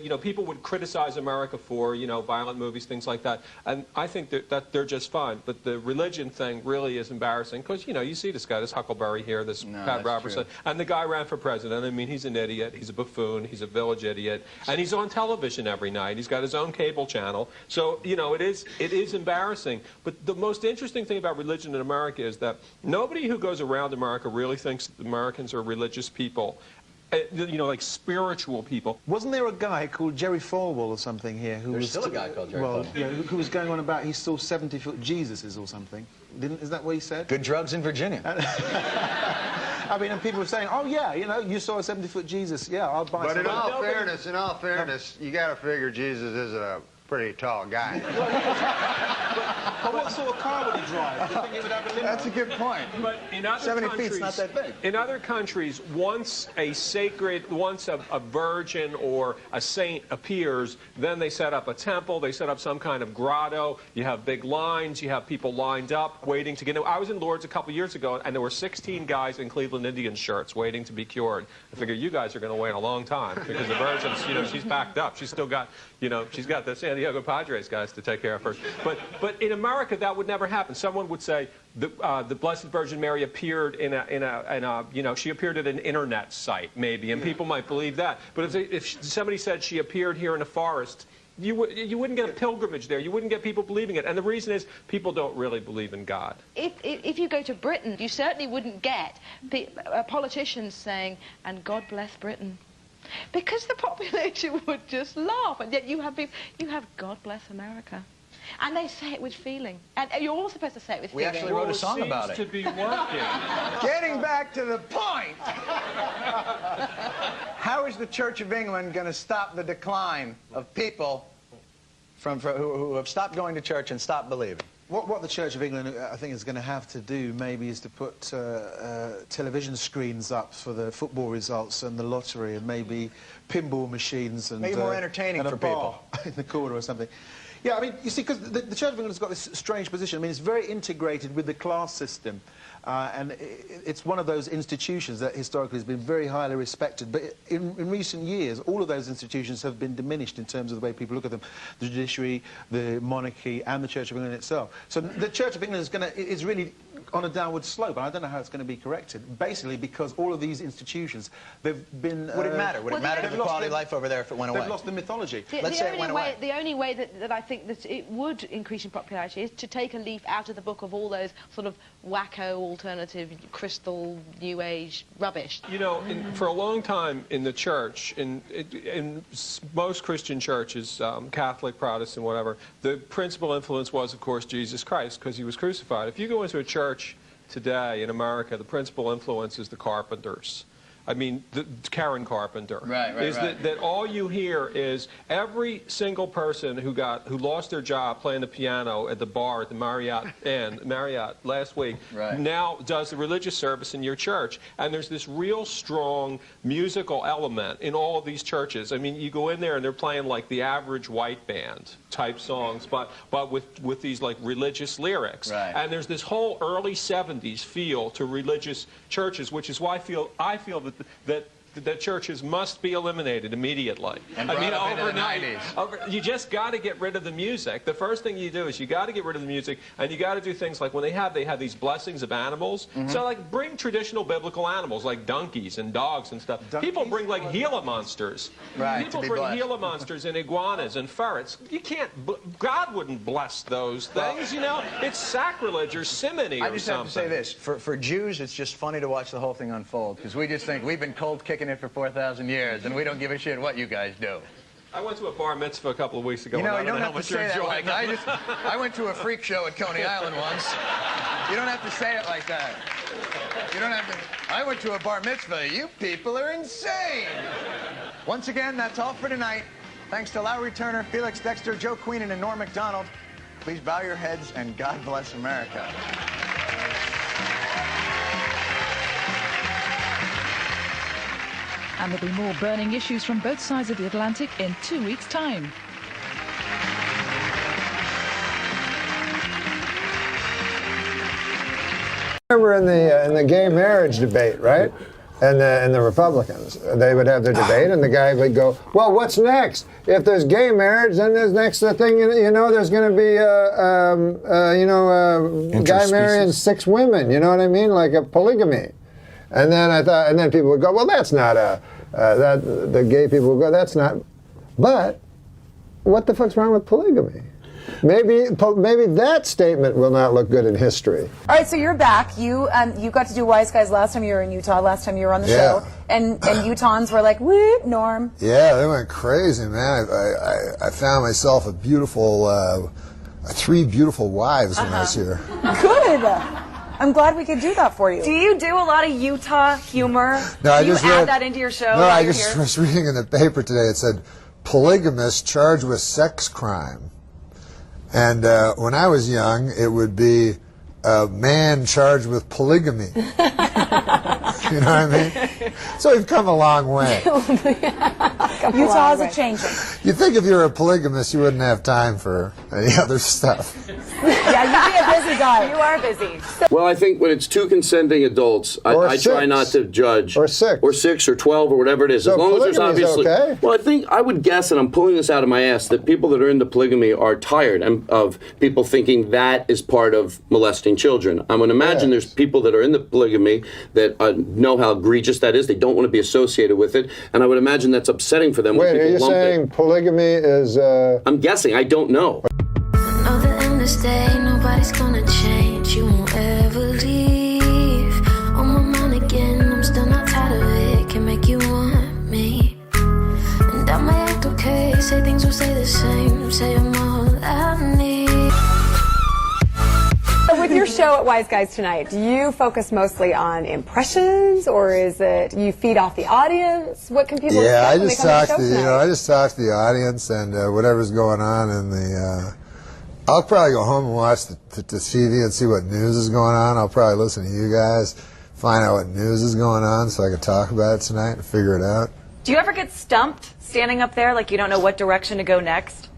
you know, people would criticize America for, you know, violent movies, things like that. And I think that they're just fine. But the religion thing really is embarrassing because, you know, you see this guy, this Huckleberry here, this Pat Robertson, and the guy ran for president. I mean, he's an idiot. He's a buffoon. He's a village idiot. And he's on television every night. He's got his own cable channel. So, you know, it is embarrassing. But the most interesting thing about religion in America is that nobody who goes around America really thinks Americans are religious people. You know, like spiritual people. Wasn't there a guy called Jerry Falwell or something here who There's still a guy called Jerry Falwell. Yeah, who was going on about he saw 70-foot Jesuses or something? Is that what he said? Good drugs in Virginia. I mean, and people were saying, oh, yeah, you know, you saw a 70-foot Jesus. Yeah, I'll buy some. But in all fairness, you got to figure Jesus is a pretty tall guy. But what sort of car would he drive? Do you think he would have a limo? That's a good point. But in other 70 countries, feet's not that big. In other countries, once a virgin or a saint appears, then they set up a temple, they set up some kind of grotto, you have big lines, you have people lined up waiting to get in. I was in Lourdes a couple years ago, and there were 16 guys in Cleveland Indians shirts waiting to be cured. I figure you guys are going to wait a long time because the virgin's, you know, she's backed up. She's still got, you know, she's got the San Diego Padres guys to take care of first. But in America, that would never happen. Someone would say the Blessed Virgin Mary appeared in a you know, she appeared at an internet site maybe, and people might believe that. But if somebody said she appeared here in a forest, you wouldn't get a pilgrimage there. You wouldn't get people believing it. And the reason is people don't really believe in God. If you go to Britain, you certainly wouldn't get politicians saying, and God bless Britain. Because the population would just laugh. And yet you have people, you have God bless America. And they say it with feeling. And you're all supposed to say it with feeling. We actually wrote a song about it. Seems to be working. Getting back to the point. How is the Church of England going to stop the decline of people who have stopped going to church and stopped believing? What the Church of England, I think, is going to have to do, maybe, is to put television screens up for the football results and the lottery, and maybe pinball machines and... Make it more entertaining and for a bar people. in the corner or something. Yeah, I mean, you see, because the Church of England has got this strange position. I mean, it's very integrated with the class system. And it's one of those institutions that historically has been very highly respected. But in recent years, all of those institutions have been diminished in terms of the way people look at them. The judiciary, the monarchy, and the Church of England itself. So the Church of England is really on a downward slope, and I don't know how it's going to be corrected. Basically, because all of these institutions, they've been... Would it matter? Would it matter to the quality of life over there if it went away? They've lost the mythology. Let's say it went away. The only way that I think that it would increase in popularity is to take a leaf out of the book of all those sort of wacko, alternative, crystal, new age rubbish. You know, for a long time in the church, in most Christian churches, Catholic, Protestant, whatever, the principal influence was, of course, Jesus Christ, because he was crucified. If you go into a church today in America, the principal influence is the carpenters. I mean, Karen Carpenter. Right. That all you hear is every single person who lost their job playing the piano at the bar at the Marriott last week now does the religious service in your church. And there's this real strong musical element in all of these churches. I mean, you go in there and they're playing like the average white band type songs, but with these like religious lyrics. And there's this whole early 70s feel to religious churches, which is why I feel that churches must be eliminated immediately. And I mean, overnight. You just got to get rid of the music. The first thing you do is you got to get rid of the music, and you got to do things like when they have these blessings of animals. So like bring traditional biblical animals like donkeys and dogs and stuff. People bring like Gila monsters. People bring Gila monsters and iguanas and ferrets. You can't. God wouldn't bless those things. You know, it's sacrilege or simony or something. I just have to say this: for Jews, it's just funny to watch the whole thing unfold because we just think we've been cold kicking it for 4,000 years, and we don't give a shit what you guys do. I went to a bar mitzvah a couple of weeks ago. You know, and you don't have to say that like I went to a freak show at Coney Island once. You don't have to say it like that. You don't have to. I went to a bar mitzvah. You people are insane. Once again, that's all for tonight. Thanks to Lowry Turner, Felix Dexter, Joe Queenan, and Norm MacDonald. Please bow your heads and God bless America. And there'll be more burning issues from both sides of the Atlantic in 2 weeks' time. Remember in the gay marriage debate, right? And the Republicans, they would have their debate, and the guy would go, "Well, what's next? If there's gay marriage, then there's next thing. You know, there's going to be a guy marrying 6 women. You know what I mean? Like a polygamy." And then and then people would go, "Well, that's not the gay people would go, that's not." But what the fuck's wrong with polygamy? Maybe that statement will not look good in history. All right, so you're back. You got to do Wise Guys last time you were in Utah. Last time you were on the show, and Utahns were like, "Woo, Norm." Yeah, they went crazy, man. I found myself a beautiful, 3 beautiful wives when I was here. Good. I'm glad we could do that for you. Do you do a lot of Utah humor? No, do you add that into your show? No, I just was reading in the paper today. It said polygamist charged with sex crime. And when I was young, it would be a man charged with polygamy. You know what I mean? So we've come a long way. Utah is changing. You'd think if you were a polygamist, you wouldn't have time for any other stuff. Yeah, you'd be a busy guy. You are busy. Well, I think when it's 2 consenting adults, I try not to judge. Or 6. Or 6 or 12 or whatever it is. So as long as there's obviously. Okay. Well, I would guess, and I'm pulling this out of my ass, that people that are into polygamy are tired of people thinking that is part of molesting children. I would imagine there's people that are into polygamy that know how egregious that is. They don't want to be associated with it, and I would imagine that's upsetting for them. Wait, are you saying polygamy is? I'm guessing. I don't know. Know the end is day, nobody's gonna change. You won't ever leave. On my mind again, I'm still not tired of it. Can make you want me, and I might act okay. Say things will stay the same. Say I'm all I need. With your show at Wise Guys tonight, do you focus mostly on impressions, or is it you feed off the audience? What can people expect I when just they come talk to the show I just talk to the audience and whatever's going on in the. I'll probably go home and watch the TV and see what news is going on. I'll probably listen to you guys, find out what news is going on, so I can talk about it tonight and figure it out. Do you ever get stumped standing up there, like you don't know what direction to go next?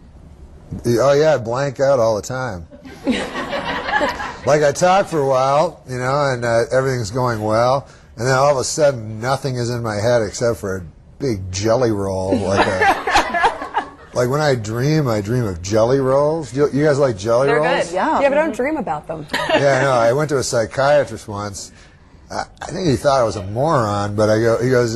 Oh yeah, I blank out all the time. Like I talk for a while, you know, and everything's going well, and then all of a sudden nothing is in my head except for a big jelly roll, like when I dream of jelly rolls. You guys like jelly rolls? They're good, yeah. Yeah, but don't dream about them. Yeah, no, I went to a psychiatrist once. I think he thought I was a moron, but he goes,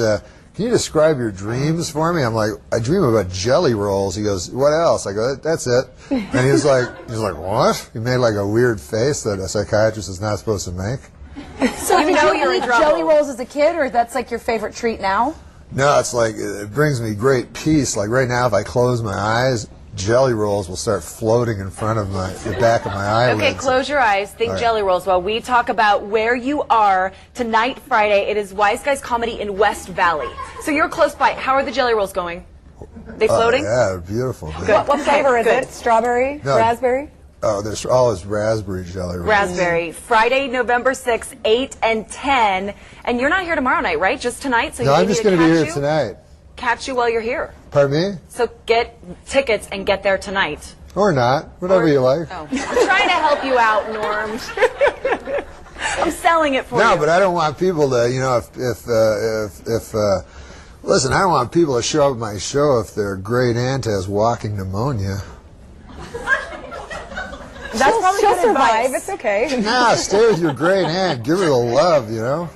"Can you describe your dreams for me?" I'm like, "I dream about jelly rolls." He goes, "What else?" I go, "That's it." And he was like, "What?" He made like a weird face that a psychiatrist is not supposed to make. So you know you eat jelly rolls as a kid, or that's like your favorite treat now? No, it's like, it brings me great peace. Like right now, if I close my eyes, jelly rolls will start floating in front of the back of my eyelids. Okay, close your eyes. Think All right. jelly rolls while we talk about where you are tonight, Friday. It is Wise Guys Comedy in West Valley. So you're close by. How are the jelly rolls going? They floating? Yeah, they're beautiful. Good. What flavor is Good. it? Strawberry? No. Raspberry? Oh, there's always raspberry jelly rolls. Raspberry. Friday, November 6th, 8 and 10. And you're not here tomorrow night, right? Just tonight? So No, you I'm need just me to going to be catch here you? tonight. Catch you while you're here. Pardon me? So get tickets and get there tonight. Or not. Whatever you like. Oh. I'm trying to help you out, Norm. I'm selling it for you. No, but I don't want people to, you know, listen, I don't want people to show up at my show if their great aunt has walking pneumonia. That's probably she'll survive. Advice. It's okay. Nah, stay with your great aunt. Give her the love, you know.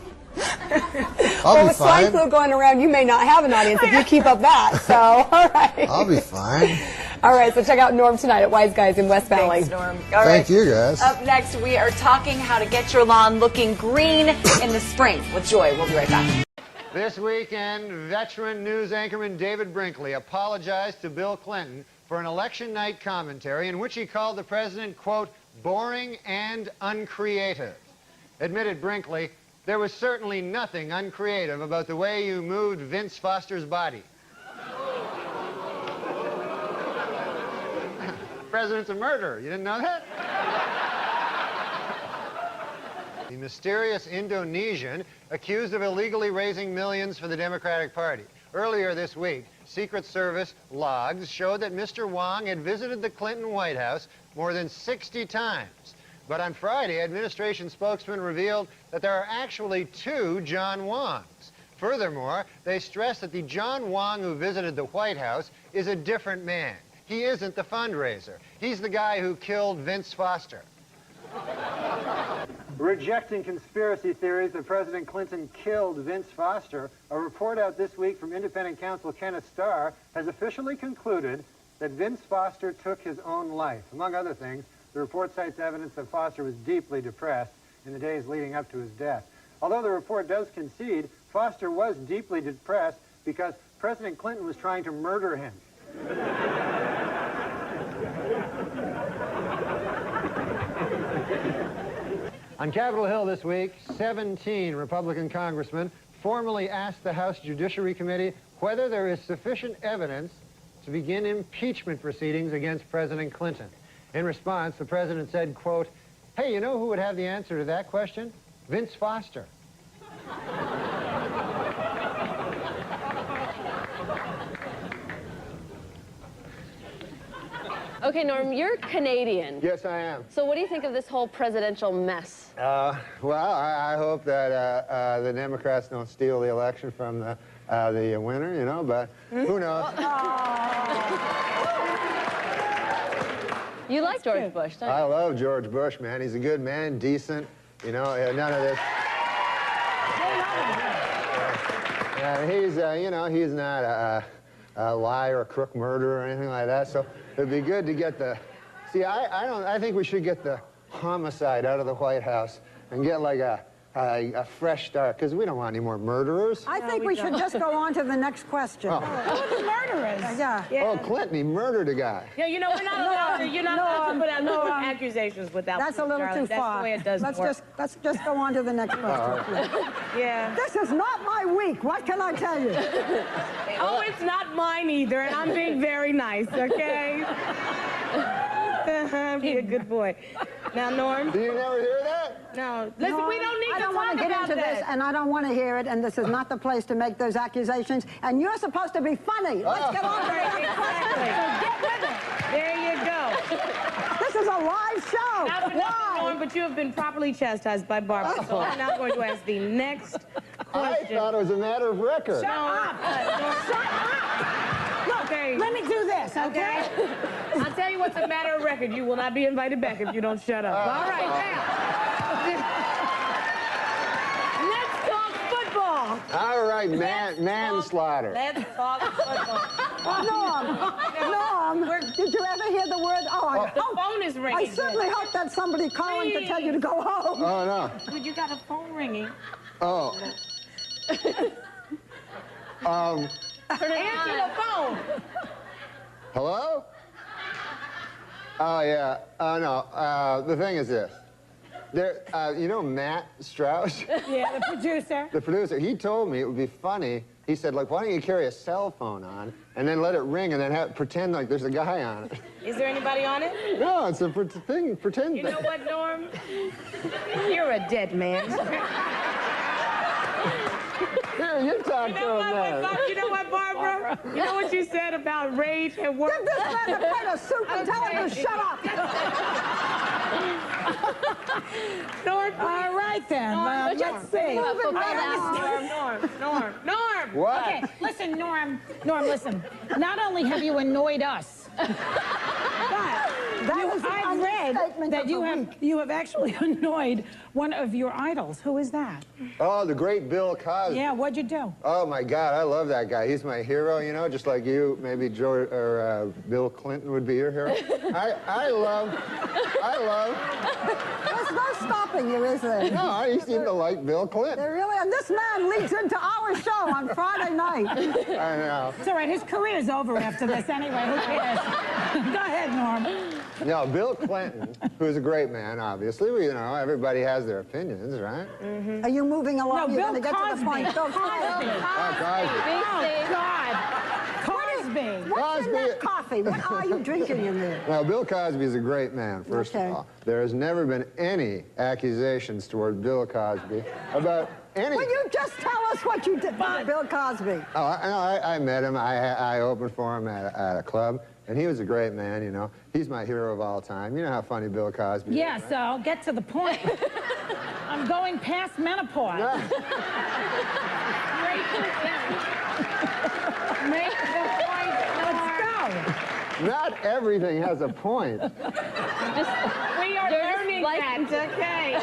Well, with swine flu going around, you may not have an audience if you keep up that. So, all right. I'll be fine. All right, so check out Norm tonight at Wise Guys in West Valley. Thanks, Norm. All Thank you, guys. Up next, we are talking how to get your lawn looking green in the spring with Joy. We'll be right back. This weekend, veteran news anchorman David Brinkley apologized to Bill Clinton for an election night commentary in which he called the president, quote, boring and uncreative. Admitted Brinkley, there was certainly nothing uncreative about the way you moved Vince Foster's body. The president's a murderer. You didn't know that? The mysterious Indonesian accused of illegally raising millions for the Democratic Party. Earlier this week, Secret Service logs showed that Mr. Wong had visited the Clinton White House more than 60 times. But on Friday, administration spokesman revealed that there are actually 2 John Wongs. Furthermore, they stressed that the John Wong who visited the White House is a different man. He isn't the fundraiser. He's the guy who killed Vince Foster. Rejecting conspiracy theories that President Clinton killed Vince Foster, a report out this week from independent counsel Kenneth Starr has officially concluded that Vince Foster took his own life. Among other things, the report cites evidence that Foster was deeply depressed in the days leading up to his death. Although the report does concede, Foster was deeply depressed because President Clinton was trying to murder him. On Capitol Hill this week, 17 Republican congressmen formally asked the House Judiciary Committee whether there is sufficient evidence to begin impeachment proceedings against President Clinton. In response, the president said, quote, hey, you know who would have the answer to that question? Vince Foster. Okay, Norm, you're Canadian. Yes, I am. So what do you think of this whole presidential mess? Well, I hope that the Democrats don't steal the election from the winner, you know, but who knows? You like George Bush, don't you? I love George Bush, man. He's a good man, decent, you know, none of this. He's, you know, he's not a liar, a crook, murderer, or anything like that, so it'd be good to get the... See, I think we should get the homicide out of the White House and get like a fresh start, because we don't want any more murderers. I think we should just go on to the next question. Oh. Who are the murderers? Yeah. Oh, Clinton, he murdered a guy. Yeah, you know, we're not allowed to, you're not allowed to put out no accusations without That's a little too far. That's the way it does work. Let's just go on to the next question. Yeah. This is not my week. What can I tell you? Oh, it's not mine either, and I'm being very nice, okay? Be a good boy. Now, Norm. Do you never hear that? No. Listen, No, we don't need I don't want to get into this, and I don't want to hear it, and this is not the place to make those accusations, and you're supposed to be funny. Let's get on to the next question. So get with it. There you go. This is a live show. Not for nothing, Norm, but you have been properly chastised by Barbara, so I'm now going to ask the next question. I thought it was a matter of record. Shut up. Shut up. Look, Okay. let me do this, okay? I'll tell you what's a matter of record. You will not be invited back if you don't shut up. All right, now. Let's talk football. All right, manslaughter. Let's talk football. Norm, did you ever hear the word? The phone is ringing. I certainly hope that's somebody calling to tell you to go home. Oh, no. Dude, you got a phone ringing. Oh. Answer the phone. Hello? Oh, yeah. Oh, no. The thing is this. There, you know Matt Strauss? Yeah, the producer. The producer. He told me it would be funny. He said, like, why don't you carry a cell phone on and then let it ring and then pretend like there's a guy on it. Is there anybody on it? No, it's a thing. Pretend. You know what, Norm? You're a dead man. Here, you talk to him now. You know what, Barbara? You know what you said about rage and work? Give this man a plate of soup and tell him to shut up. Norm, all right then. Let's see. Norm. What? Okay, listen, Norm, listen. Not only have you annoyed us, but I read that you have actually annoyed one of your idols. Who is that? Oh, the great Bill Cosby. Yeah, what'd you do? Oh, my God, I love that guy. He's my hero, you know, just like you, maybe Bill Clinton would be your hero. I love... There's no stopping you, is there? No, you seem to like Bill Clinton. There really, and this man leads into our show on Friday night. I know. It's all right, his career's over after this anyway, who cares? Go ahead, Norm. No, Bill Clinton, who's a great man, obviously. You know, everybody has their opinions, right? Mm-hmm. Are you moving along? No, You're Bill going to get to the point. Cosby. Cosby. Oh, Cosby. Oh, God. What's in that coffee? What are you drinking in there? Now, Bill Cosby is a great man, first of all. There has never been any accusations toward Bill Cosby about any... Will you just tell us what you did for Bill Cosby? Oh, I met him. I opened for him at a club, and he was a great man, you know. He's my hero of all time. You know how funny Bill Cosby is, Yeah, right? so I'll get to the point. I'm going past menopause. Make the point. Let's go. Not everything has a point. We are learning that, okay?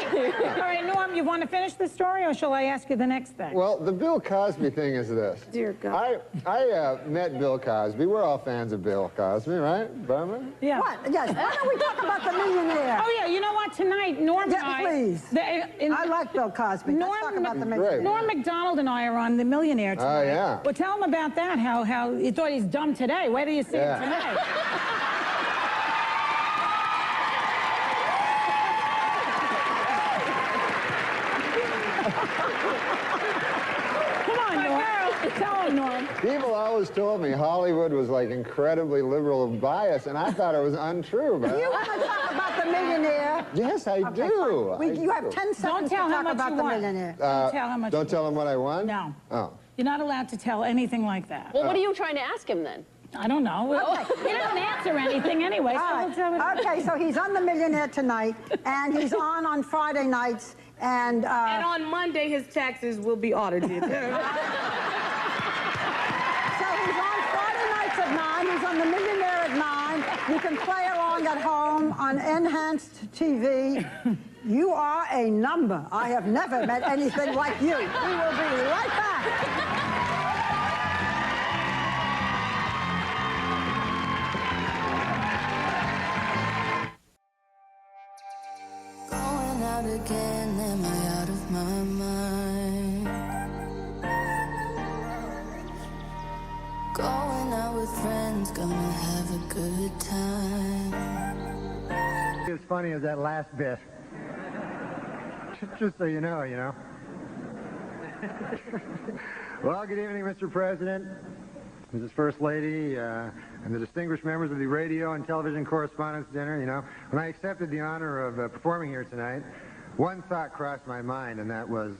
All right, Norm, you want to finish the story, or shall I ask you the next thing? Well, the Bill Cosby thing is this. Dear God. I met Bill Cosby. We're all fans of Bill Cosby, right, Barbara? Yeah. What? Yes. Why don't we talk about the millionaire? Oh, yeah, you know what? Tonight, Norm and I... please. I like Bill Cosby. Let's talk about the millionaire. Norm MacDonald and I are on The Millionaire tonight. Oh, yeah. Well, tell him about that, how you thought he's dumb today. Wait till you see him tonight. Come on, Norm. Tell him, Norm. People always told me Hollywood was like incredibly liberal of bias, and I thought it was untrue. But You want to talk about the millionaire? Yes, I do. You have 10 seconds to talk about the millionaire. Don't tell how much Don't tell him what I want? No. Oh. You're not allowed to tell anything like that. Well, what are you trying to ask him then? I don't know. Okay. He doesn't answer anything anyway. All right. Okay, so he's on The Millionaire tonight, and he's on Friday nights, and on Monday, his taxes will be audited. So he's on Friday nights at 9. He's on The Millionaire at 9. You can play along at home on Enhanced TV. You are a number. I have never met anything like you. We will be right back. Going out again, am I out of my mind? Going out with friends, gonna have a good time. As funny as that last bit. Just so you know, Well, good evening, Mr. President, Mrs. First Lady, and the distinguished members of the Radio and Television Correspondents' Dinner, When I accepted the honor of performing here tonight, one thought crossed my mind, and that was,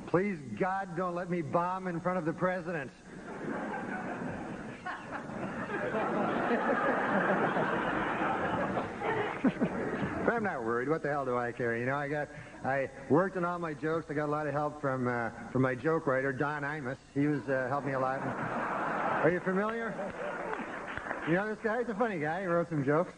please, God, don't let me bomb in front of the President. But I'm not worried. What the hell do I care? I worked on all my jokes. I got a lot of help from my joke writer, Don Imus. He was helped me a lot. Are you familiar? You know this guy? He's a funny guy. He wrote some jokes.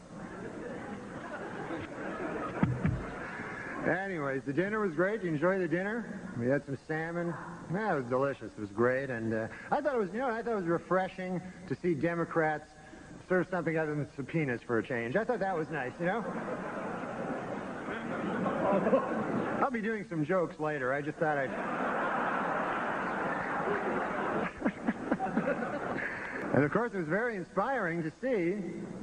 Anyways, the dinner was great. You enjoyed the dinner? We had some salmon. Yeah, it was delicious. It was great. And I thought it was, I thought it was refreshing to see Democrats serve something other than subpoenas for a change. I thought that was nice, I'll be doing some jokes later. I just thought I'd... And of course, it was very inspiring to see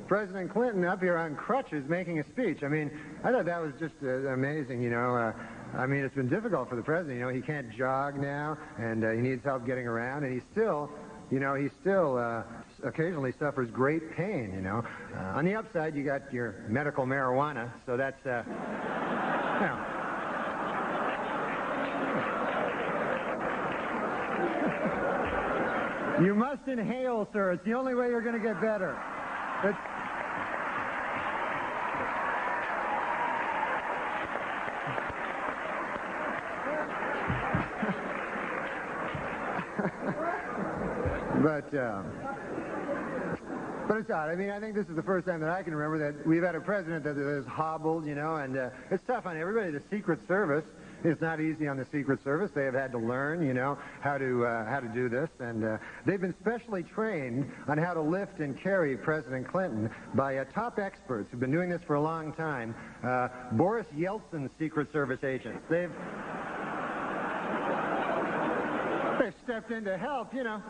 President Clinton up here on crutches making a speech. I mean, I thought that was just amazing, you know. I mean, it's been difficult for the president. You know, he can't jog now, and he needs help getting around, and he still, you know, occasionally suffers great pain, you know. On the upside, you got your medical marijuana, so that's, you know. You must inhale, sir. It's the only way you're going to get better. But it's odd. I mean, I think this is the first time that I can remember that we've had a president that is hobbled, you know, and it's tough on everybody. The Secret Service is not easy on the Secret Service. They have had to learn, you know, how to do this, and they've been specially trained on how to lift and carry President Clinton by top experts who've been doing this for a long time. Boris Yeltsin's Secret Service agents. They've stepped in to help, you know.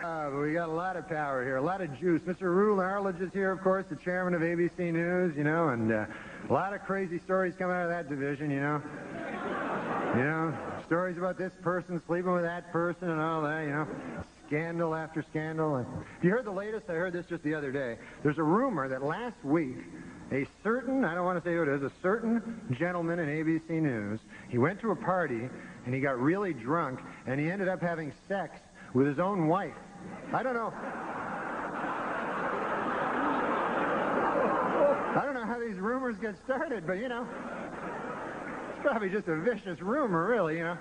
But we got a lot of power here, a lot of juice. Mr. Rule Arledge is here, of course, the chairman of ABC News, you know, and a lot of crazy stories coming out of that division, you know. You know, stories about this person sleeping with that person and all that, you know. Scandal after scandal. And you heard the latest? I heard this just the other day. There's a rumor that last week, a certain, I don't want to say who it is, a certain gentleman in ABC News, he went to a party and he got really drunk and he ended up having sex with his own wife. I don't know how these rumors get started, but you know, it's probably just a vicious rumor, really, you know.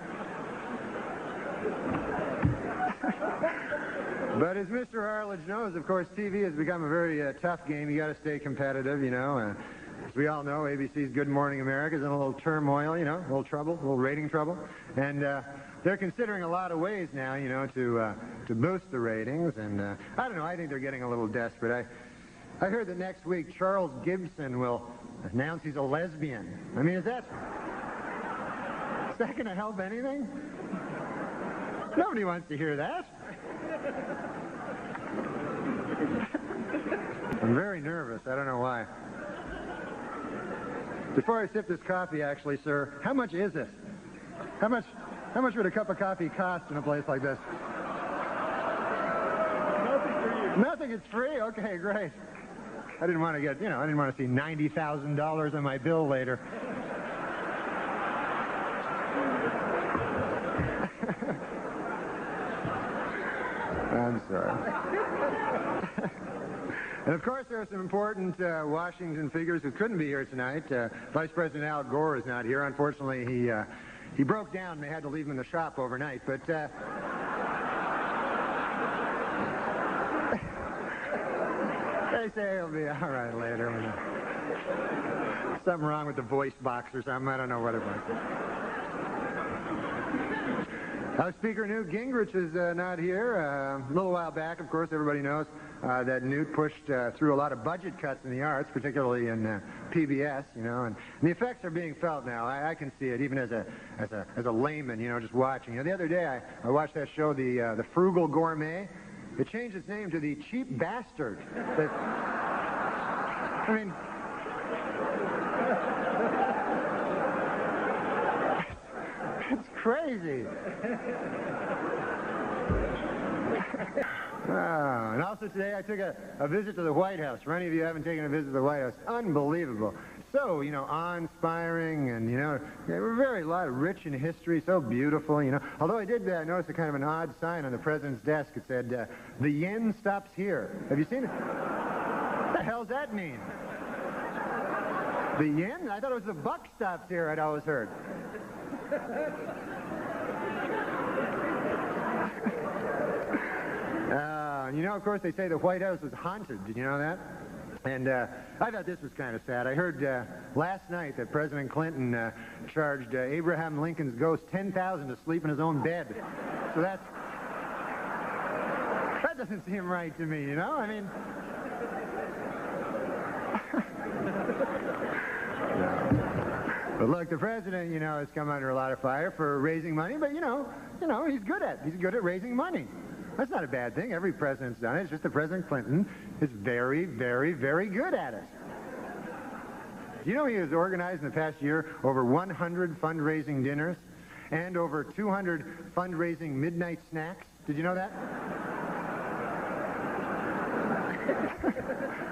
But as Mr. Arledge knows, of course, TV has become a very tough game. You got to stay competitive, you know. As we all know, ABC's Good Morning America is in a little turmoil, you know, a little trouble, a little rating trouble. And they're considering a lot of ways now, you know, to boost the ratings. And I don't know, I think they're getting a little desperate. I heard that next week Charles Gibson will announce he's a lesbian. I mean, is that going to help anything? Nobody wants to hear that. I'm very nervous. I don't know why. Before I sip this coffee, actually, sir, how much is it? How much would a cup of coffee cost in a place like this? Nothing for you. Nothing? It's free? Okay, great. I didn't want to get, you know, I didn't want to see $90,000 on my bill later. I'm sorry. And of course, there are some important Washington figures who couldn't be here tonight. Vice President Al Gore is not here. Unfortunately, he broke down and they had to leave him in the shop overnight. But they say he'll be all right later. Something wrong with the voice box or something. I don't know what it was. House Speaker Newt Gingrich is not here. A little while back, of course, everybody knows that Newt pushed through a lot of budget cuts in the arts, particularly in PBS, you know, and the effects are being felt now. I can see it, even as a layman, you know, just watching. You know, the other day I watched that show, the Frugal Gourmet. It changed its name to the Cheap Bastard. I mean, it's crazy. And also today I took a visit to the White House. For any of you who haven't taken a visit to the White House, unbelievable. So, you know, awe-inspiring, and, you know, we're a lot rich in history, so beautiful, you know. Although I did notice a kind of an odd sign on the president's desk. It said, the yen stops here. Have you seen it? What the hell does that mean? The yen? I thought it was the buck stops here, I'd always heard. You know, of course, they say the White House was haunted. Did you know that? And I thought this was kind of sad. I heard last night that President Clinton charged Abraham Lincoln's ghost $10,000 to sleep in his own bed. So that doesn't seem right to me, you know? I mean... But look, the president, you know, has come under a lot of fire for raising money, but you know, he's good at raising money. That's not a bad thing. Every president's done it. It's just that President Clinton is very, very, very good at it. Do you know he has organized in the past year over 100 fundraising dinners and over 200 fundraising midnight snacks? Did you know that?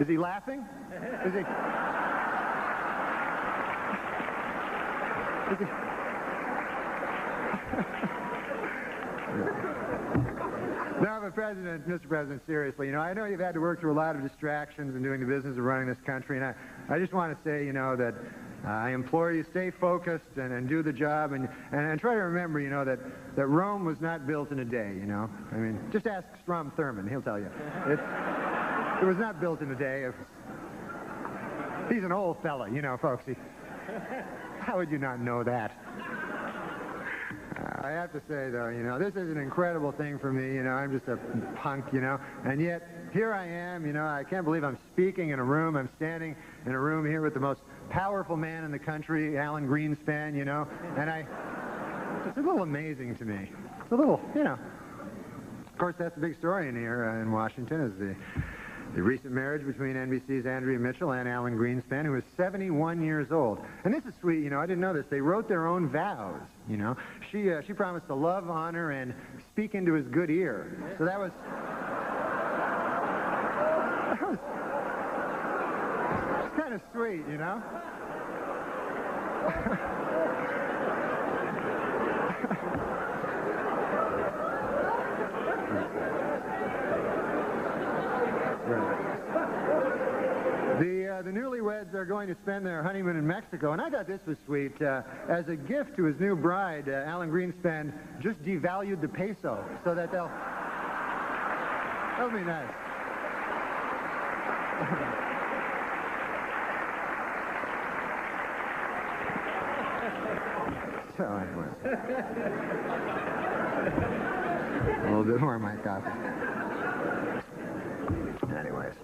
Is he laughing? Is he... No, but Mr. President, seriously, you know, I know you've had to work through a lot of distractions in doing the business of running this country, and I just want to say, you know, that I implore you, stay focused and do the job, and try to remember, you know, that Rome was not built in a day, you know. I mean, just ask Strom Thurmond, he'll tell you. It was not built in a day. He's an old fella, you know, folks. How would you not know that? I have to say, though, you know, this is an incredible thing for me. You know, I'm just a punk, you know, and yet here I am, you know, I can't believe I'm speaking in a room. I'm standing in a room here with the most powerful man in the country, Alan Greenspan, you know, and it's a little amazing to me. It's a little, you know. Of course, that's the big story in here in Washington is the recent marriage between NBC's Andrea Mitchell and Alan Greenspan, who is 71 years old. And this is sweet, you know, I didn't know this. They wrote their own vows, you know. She promised to love, honor, and speak into his good ear. So that was kind of sweet, you know. The newlyweds are going to spend their honeymoon in Mexico, and I thought this was sweet. As a gift to his new bride, Alan Greenspan just devalued the peso so that that'll be nice. So anyway, a little bit more of my coffee. Anyways.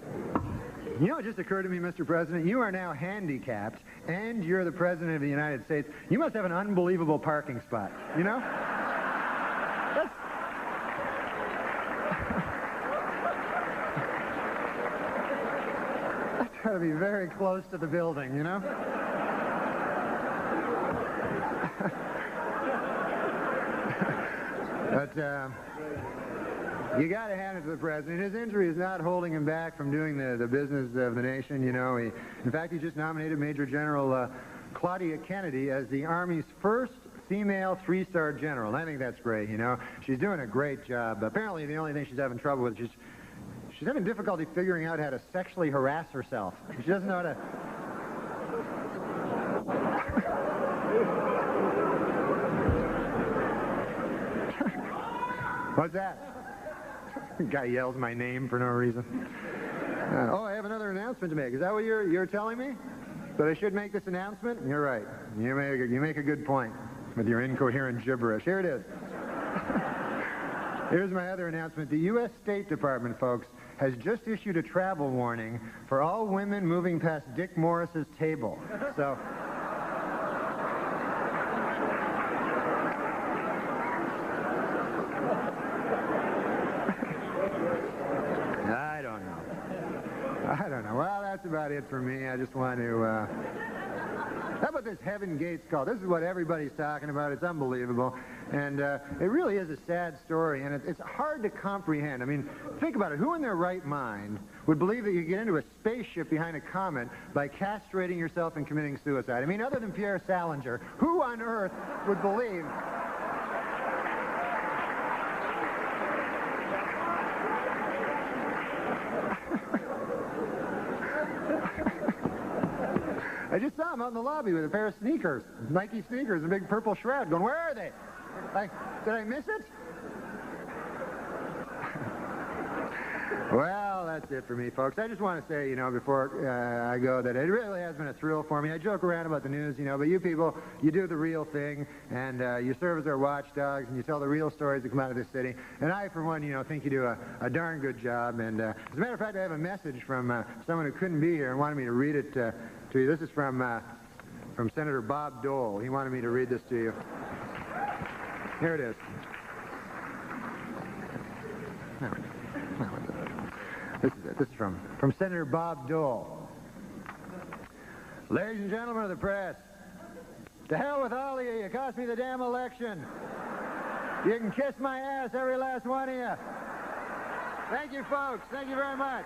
You know, it just occurred to me, Mr. President, you are now handicapped, and you're the President of the United States. You must have an unbelievable parking spot, you know? That's got to be very close to the building, you know? But, you got to hand it to the president. His injury is not holding him back from doing the business of the nation, you know. In fact, he just nominated Major General Claudia Kennedy as the Army's first female three-star general. And I think that's great, you know. She's doing a great job. Apparently, the only thing she's having trouble with is she's having difficulty figuring out how to sexually harass herself. She doesn't know how to... What's that? Guy yells my name for no reason. Oh, I have another announcement to make. Is that what you're telling me? That I should make this announcement? You're right. You make a good point with your incoherent gibberish. Here it is. Here's my other announcement. The U.S. State Department, folks, has just issued a travel warning for all women moving past Dick Morris's table. So... I don't know. Well, that's about it for me. I just want to... How about this Heaven Gates call? This is what everybody's talking about. It's unbelievable. And it really is a sad story, and it's hard to comprehend. I mean, think about it. Who in their right mind would believe that you get into a spaceship behind a comet by castrating yourself and committing suicide? I mean, other than Pierre Salinger, who on earth would believe... I just saw him out in the lobby with a pair of sneakers, Nike sneakers, and a big purple shroud, going, where are they? Did I miss it? Well, that's it for me, folks. I just want to say, you know, before I go, that it really has been a thrill for me. I joke around about the news, you know, but you people, you do the real thing, and you serve as our watchdogs, and you tell the real stories that come out of this city. And I, for one, you know, think you do a darn good job. And as a matter of fact, I have a message from someone who couldn't be here and wanted me to read it to you. This is from from Senator Bob Dole. He wanted me to read this to you. Here it is. This is it. This is from Senator Bob Dole. Ladies and gentlemen of the press, to hell with all of you. You cost me the damn election. You can kiss my ass, every last one of you. Thank you, folks. Thank you very much.